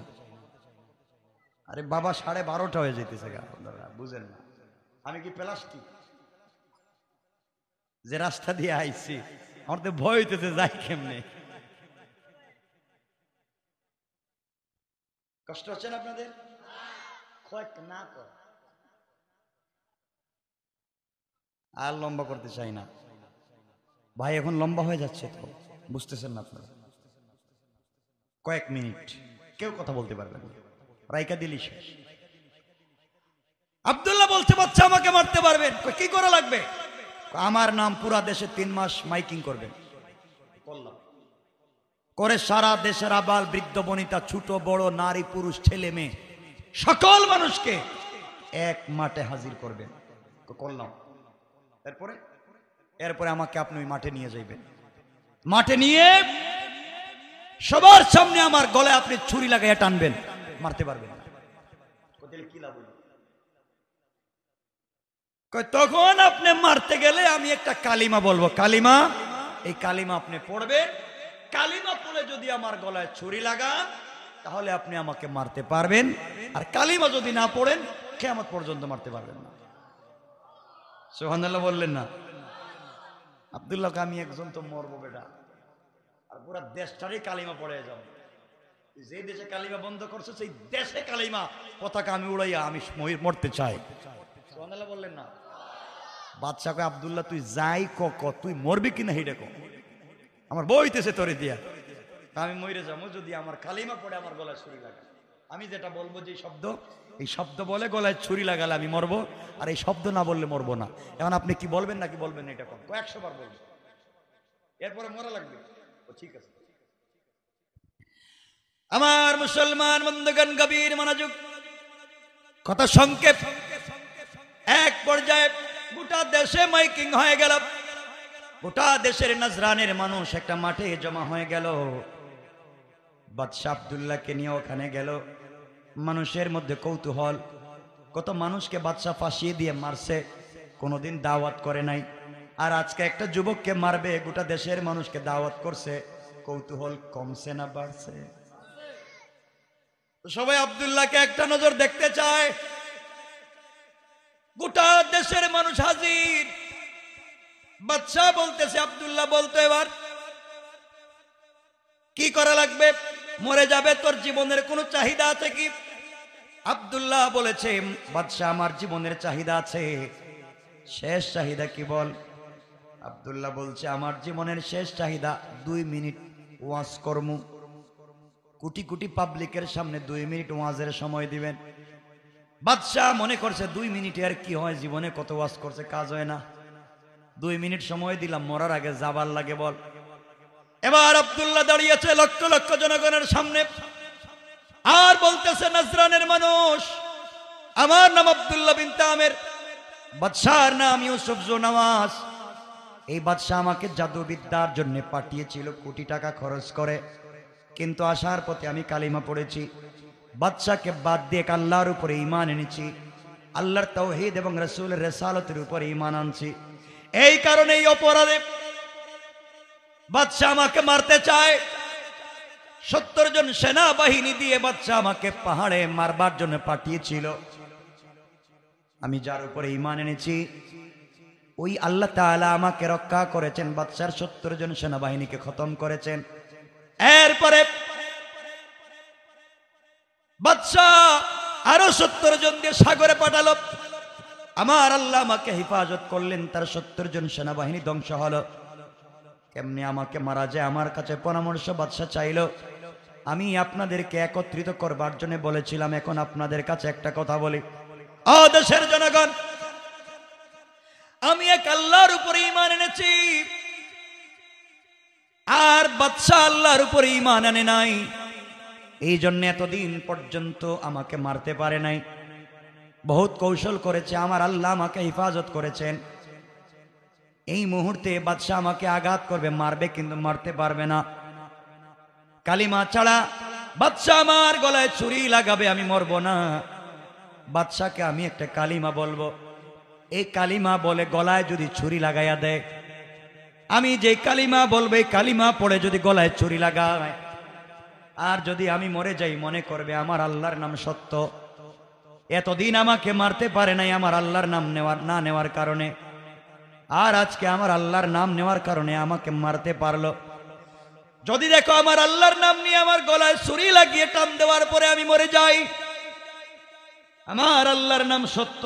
আরে বাবা 12:30 হয়ে যেতেছে, বুঝেন না? আমি কি প্লাস্টিক যে রাস্তা দিয়ে আইছি, আমার তো ভয় হইতেছে যাই কেমনে। কষ্ট হচ্ছে না আপনাদের? না কর, আর লম্বা করতে চাই না ভাই, এখন লম্বা হয়ে যাচ্ছে তো, বুঝতেছেন না আপনারা? কয়েক মিনিট কেউ কথা বলতে পারবেন না, রাইকা দিলি শেষ। আব্দুল্লাহ বলতে, বাচ্চা আমাকে মারতে পারবেন? কি করা লাগবে? আমার নাম পুরা দেশে 3 মাস মাইকিং করবেন। করে সারা দেশের আবাল বৃদ্ধ বনিতা, ছোট বড়, নারী পুরুষ, ছেলে মেয়ে, সকল মানুষকে এক মাঠে হাজির করবেন। করলাম। এরপরে আমাকে আপনি ওই মাঠে নিয়ে যাইবেন। মাঠে নিয়ে সবার সামনে আমার গলায় আপনি ছুরি লাগাইয়া টানবেন, মারতে পারবেন না। কি লাভ? তখন আপনি মারতে গেলে আমি একটা কালিমা বলবো, কালিমা, এই কালিমা আপনি পড়বেন। কালিমা পড়ে যদি আমার গলায় ছুরি লাগান, তাহলে আপনি আমাকে মারতে পারবেন। আর কালিমা যদি না পড়েন, কিয়ামত পর্যন্ত মারতে পারবেন না। সুবহানাল্লাহ বললেন না? আব্দুল্লাহকে আমি একজন তো মরবো বেটা, আর পুরা দেশটারই কালিমা পড়ে যাব। যে দেশে কালিমা বন্ধ করছে, সেই দেশে কালিমা পতাকা আমি উড়াইয়া আমি মরতে চাই। সুবহানাল্লাহ বললেন না? বাদশা কয়, আব্দুল্লাহ তুই যাই ক, তুই মরবি কিনা হেডে ক, আমার বইতেছে তোরে দিয়া, আমি মরে যাবো যদি আমার কালিমা পড়ে আমার গলায় ছুরি লাগে। আমি যেটা বলবো, যে শব্দ, এই শব্দ বলে গলায় ছুরি লাগালে আমি মরবো, আর এই শব্দ না বললে মরবো না। এখন আপনি কি বলবেন নাকি বলবেন না, এটা কম 100 বার বলবেন, এরপরে মরা লাগবে। ঠিক আছে আমার মুসলমান বন্ধুগণ, গভীর মনোযোগ, কথা সংক্ষেপ। এক পর্যায়ে গোটা দেশে মাইকিং হয়ে গেল, গোটা দেশের নজরানের মানুষ একটা মাঠে জমা হয়ে গেল। বাদশা আব্দুল্লাহকে নিয়ে ওখানে গেল। মানুষের মধ্যে কৌতূহল, কত মানুষকে বাদশা ফাঁসিয়ে দিয়ে মারছে, কোনোদিন দাওয়াত করে নাই, আর আজকে একটা যুবককে মারবে, গোটা দেশের মানুষকে দাওয়াত করছে। কৌতূহল কমছে না বাড়ছে? সবাই আব্দুল্লাহকে একটা নজর দেখতে চায়। গোটা দেশের মানুষ হাজির, বাদশাহ বলতেছে, আব্দুল্লাহ বলতো এবার কি করা লাগবে? মরে যাবে, তোর জীবনের কোনো চাহিদা আছে কি? আব্দুল্লাহ বলেছে, বাদশাহ আমার জীবনের চাহিদা আছে। শেষ চাহিদা কি বল? আব্দুল্লাহ বলছে, আমার জীবনের শেষ চাহিদা 2 মিনিট ওয়াজ কর্ম। কোটি কোটি পাবলিকের সামনে 2 মিনিট ওয়াজের সময় দিবেন। বাদশাহ মনে করছে 2 মিনিটে আর কি হয়, জীবনে কত ওয়াজ করছে, কাজ হয় না, 2 মিনিট সময় দিলাম, মরার আগে যাবার লাগে বল। এবার আব্দুল্লাহ দাঁড়িয়েছে লক্ষ লক্ষ জনগণের সামনে আর বলতেছে, নাজরানের মানুষ, আমার নাম আব্দুল্লাহ বিন তামের, বাদশাহর নাম ইউসুফ জু নওয়াজ। এই বাদশাহ আমাকে জাদুবিদ্যার জন্য পাঠিয়েছিল কোটি টাকা খরচ করে, কিন্তু আসার পথে আমি কালিমা পড়েছি, বাদশাহকে বাদ দিয়ে আল্লাহর উপরে ঈমান এনেছি, আল্লাহর তাওহীদ এবং রাসূলের রিসালাতের উপরে ঈমান আনছি। এই কারণে এই অপরাধে বাদশাহ আমাকে মারতে চায়। 70 জন সেনাবাহিনী দিয়ে বাদশাহ আমাকে পাহাড়ে মারবার জন্য পাঠিয়েছিল। আমি যার উপরে ঈমান এনেছি ওই আল্লাহ তাআলা আমাকে রক্ষা করেছেন, বাদশার 70 জন সেনাবাহিনীকে খতম করেছেন। এরপরে বাদশাহ আরো 70 জন দিয়ে সাগরে পাঠালো। আমার আল্লাহ আমাকে হেফাজত করলেন, তার 70 জন সেনাবাহিনী ধ্বংস হলো। কেমনে আমাকে মারা যায়? আমার কাছে পরামর্শ বাদশাহ চাইল। আমি আপনাদেরকে একত্রিত করবার জন্য বলেছিলাম। এখন আপনাদের কাছে একটা কথা বলি, ও দেশের জনগণ, আমি এক আল্লাহর উপরে ঈমান এনেছি, আর বাদশাহ আল্লাহর উপরে ঈমান আনে নাই। এই জন্য এতদিন পর্যন্ত আমাকে মারতে পারে নাই, বহুত কৌশল করেছে, আমার আল্লাহ আমাকে হেফাজত করেছেন। এই মুহূর্তে বাদশাহ আমাকে আঘাত করবে, মারবে, কিন্তু মারতে পারবে না। কালিমা ছাড়া বাদশাহ আমার গলায় ছুরি লাগাবে, আমি মরব না। বাদশাহকে আমি একটা কালিমা বলবো, এই কালিমা বলে গলায় যদি ছুরি লাগাইয়া দেয়, আমি যে কালিমা বলবো এই কালিমা পড়ে যদি গলায় ছুরি লাগায়, আর যদি আমি মরে যাই, মনে করবে আমার আল্লাহর নাম সত্য। এতদিন আমাকে মারতে পারে নাই আমার আল্লাহর নাম না নেওয়ার কারণে, আর আজকে আমার আল্লাহর নাম নেওয়ার কারণে আমাকে মারতে পারলো। যদি দেখো আমার আল্লাহর নাম নিয়ে আমার গলায় ছুরি লাগিয়ে টান দেওয়ার পরে আমি মরে যাই, আমার আল্লাহর নাম সত্য,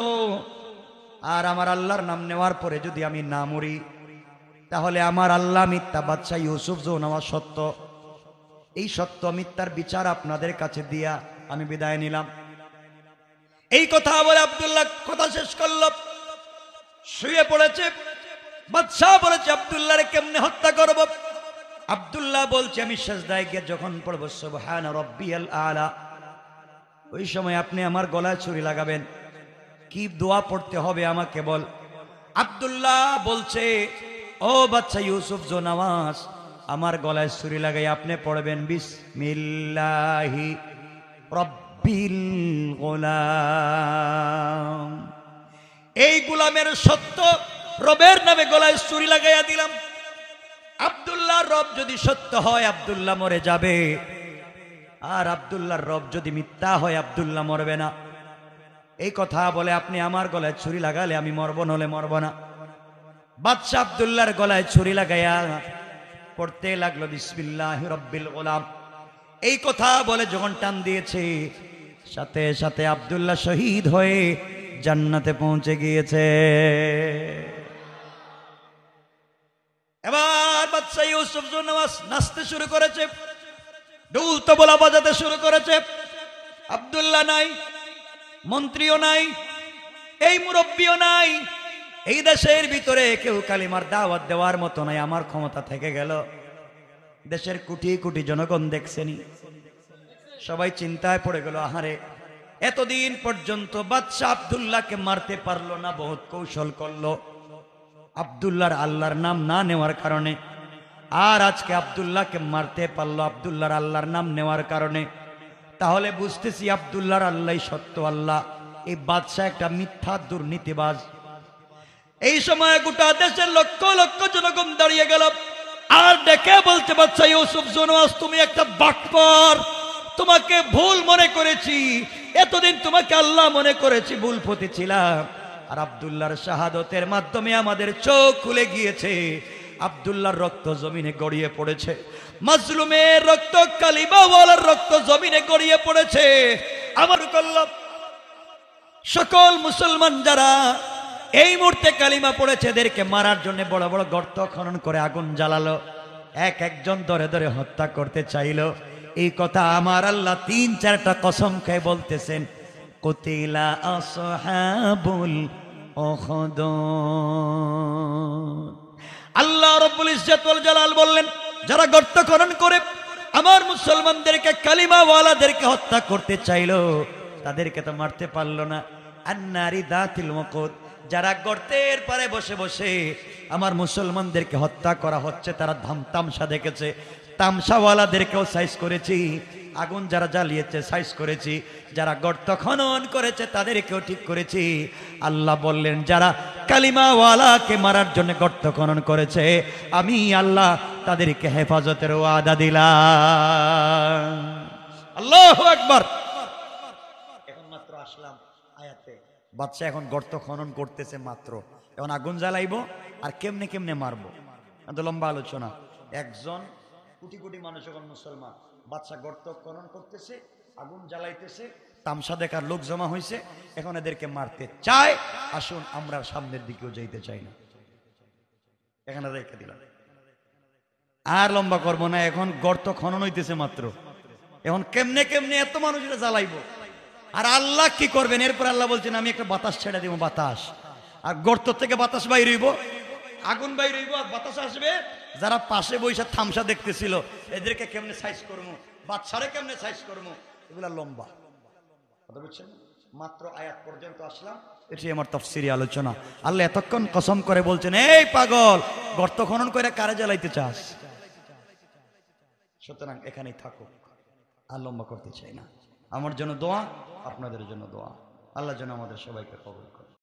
আর আমার আল্লাহর নাম নেওয়ার পরে যদি আমি না মরি, তাহলে আমার আল্লাহ মিথ্যা, বাদশাহ ইউসুফ জু নওয়াজ সত্য। এই সত্য মিথ্যার বিচার আপনাদের কাছে দিয়া আমি বিদায় নিলাম। এই কথা বলে আব্দুল্লাহ কথা শেষ করল, শুয়ে পড়েছে। বাদশাহ বলেছে, আব্দুল্লাহরে কেমনে হত্যা করব? আব্দুল্লাহ বলছে, আমি সিজদায় গিয়ে যখন পড়ব সুবহান রাব্বিয়াল আলা, ওই সময় আপনি আমার গলায় ছুরি লাগাবেন। কি দোয়া পড়তে হবে আমাকে বল। আব্দুল্লাহ বলছে, ও বাদশাহ ইউসুফ জু নওয়াজ, আমার গলায় ছুরি লাগাই আপনি পড়বেন বিসমিল্লাহি রাব্বিল গোলাম। এই গোলামের সত্য রবের নামে গলায় ছুরি লাগাইয়া দিলাম। আব্দুল্লাহর রব যদি সত্য হয়, আব্দুল্লাহ মরে যাবে, আর আব্দুল্লাহর রব যদি মিথ্যা হয়, আব্দুল্লাহ মরবে না। এই কথা বলে আপনি আমার গলায় ছুরি লাগালে আমি মরব, নলে মরব না। বাদশাহ আব্দুল্লাহর গলায় ছুরি লাগাইয়া পড়তে লাগলো বিসমিল্লাহি রাব্বিল গোলাম। এই কথা বলে যখন টান দিয়েছে, সাথে সাথে আব্দুল্লাহ শহীদ হয়ে জান্নাতে পৌঁছে গিয়েছে। এবার বাদশাহ ইউসুফ জু নওয়াজ নাচতে শুরু করেছে, ঢোল তবলা বাজাতে শুরু করেছে। আব্দুল্লাহ নাই, মন্ত্রীও নাই, এই মুরব্বিও নাই, এই দেশের ভিতরে কেউ কালিমার দাওয়াত দেওয়ার মতো নাই। আমার ক্ষমতা থেকে গেল। দেশের কোটি কোটি জনগণ দেখছেনি, সবাই চিন্তায় পড়ে গেল, আহারে এতদিন পর্যন্ত বাদশাহ আব্দুল্লাহকে মারতে পারলো না, বহুত কৌশল করলো আব্দুল্লাহর আল্লাহর নাম না নেওয়ার কারণে, আর আজকে আব্দুল্লাহকে মারতে পারলো আব্দুল্লাহর আল্লাহর নাম নেওয়ার কারণে। তাহলে বুঝতেছি আব্দুল্লাহর আল্লাহ সত্য আল্লাহ, এই বাদশাহ একটা মিথ্যা দুর্নীতিবাজ। এই সময় গোটা দেশের লক্ষ লক্ষ জনগণ দাঁড়িয়ে গেল আর ডেকে বলতে, বাদশাহ ইউসুফ জু নওয়াজ, তুমি একটা বাটপার, তোমাকে ভুল মনে করেছি, এতদিন তোমাকে আল্লাহ মনে করেছি, ভুল পথে ছিলাম, আর আব্দুল্লাহর শাহাদতের মাধ্যমে আমাদের চোখ খুলে গিয়েছে। আব্দুল্লাহর রক্ত জমিনে গড়িয়ে পড়েছে, মাজলুমের রক্ত, কালিমাওয়ালার রক্ত জমিনে গড়িয়ে পড়েছে। আমার কল্যাণ সকল মুসলমান যারা এই মুহূর্তে কালিমা পড়েছে এদেরকে মারার জন্য বড় বড় গর্ত খনন করে আগুন জ্বালালো, এক একজন ধরে ধরে হত্যা করতে চাইলো। এই কথা আমার আল্লাহ 3-4টা কসম খেয়ে বলতেছেন, কুতিলা আসহাবুল উখদুদ। আল্লাহ রাব্বুল ইজ্জত ওয়াল জালাল বললেন, যারা গর্ত খনন করে আমার মুসলমানদেরকে, কালিমাওয়ালাদেরকে হত্যা করতে চাইলো, তাদেরকে তো মারতে পারলো না। আন্নারি দাতিল ওয়াকুদ, যারা গর্তের পারে বসে বসে আমার মুসলমানদেরকে হত্যা করা হচ্ছে, তারা তামসা দেখেছে। তামসাওয়ালাদেরকেও সাইজ করেছি, আগুন যারা জ্বালিয়েছে সাইজ করেছি, যারা গর্ত খনন করেছে তাদেরকেও ঠিক করেছি। আল্লাহ বললেন, যারা কালিমাওয়ালাকে মারার জন্য গর্ত খনন করেছে, আমি আল্লাহ তাদেরকে হেফাজতের ওয়াদা দিলাম। আল্লাহু আকবার। এখন মাত্র আসলাম আয়াতে, বাদশা এখন গর্ত খনন করতেছে মাত্র, এখন আগুন জ্বালাইবো আর কেমনে কেমনে মারবো, এত লম্বা আলোচনা। একজন কোটি কোটি মানুষ এখন মুসলমান, বাদশা গর্ত খনন করতেছে, আগুন জ্বালাইতেছে, তামসা দেখার লোক জমা হয়েছে, এখন এদেরকে মারতে চায়। আসুন আমরা সামনের দিকেও যাইতে চাই না, এখানে রেখে দিলাম, আর লম্বা করবো না। এখন গর্ত খনন হইতেছে মাত্র, এখন কেমনে কেমনে এত মানুষরা জ্বালাইবো, আর আল্লাহ কি করবেন? এরপর আল্লাহ বলছেন, আমি একটা বাতাস ছেড়ে দিব, বাতাস, আর গর্ত থেকে বাতাস বাইর হইব, আগুন বাইর হইব, আর বাতাস আসবে। যারা পাশে বৈশা থামসা দেখতেছিল, এদেরকে কেমনে সাইজ করবো, বাচ্চারে কেমনে সাইজ করবো, এগুলা লম্বা কথা বুঝছেন। মাত্র আয়াত পর্যন্ত আসলাম, এটি আমার তাফসীরি আলোচনা। আল্লাহ এতক্ষণ কসম করে বলছেন, এই পাগল, গর্ত খনন করে কারে জ্বালাইতে চাস? সুতরাং এখানেই থাকো, আর লম্বা করতে চাই না। আমার জন্য দোয়া, আপনাদের জন্য দোয়া, আল্লাহ যেন আমাদের সবাইকে কবুল করে।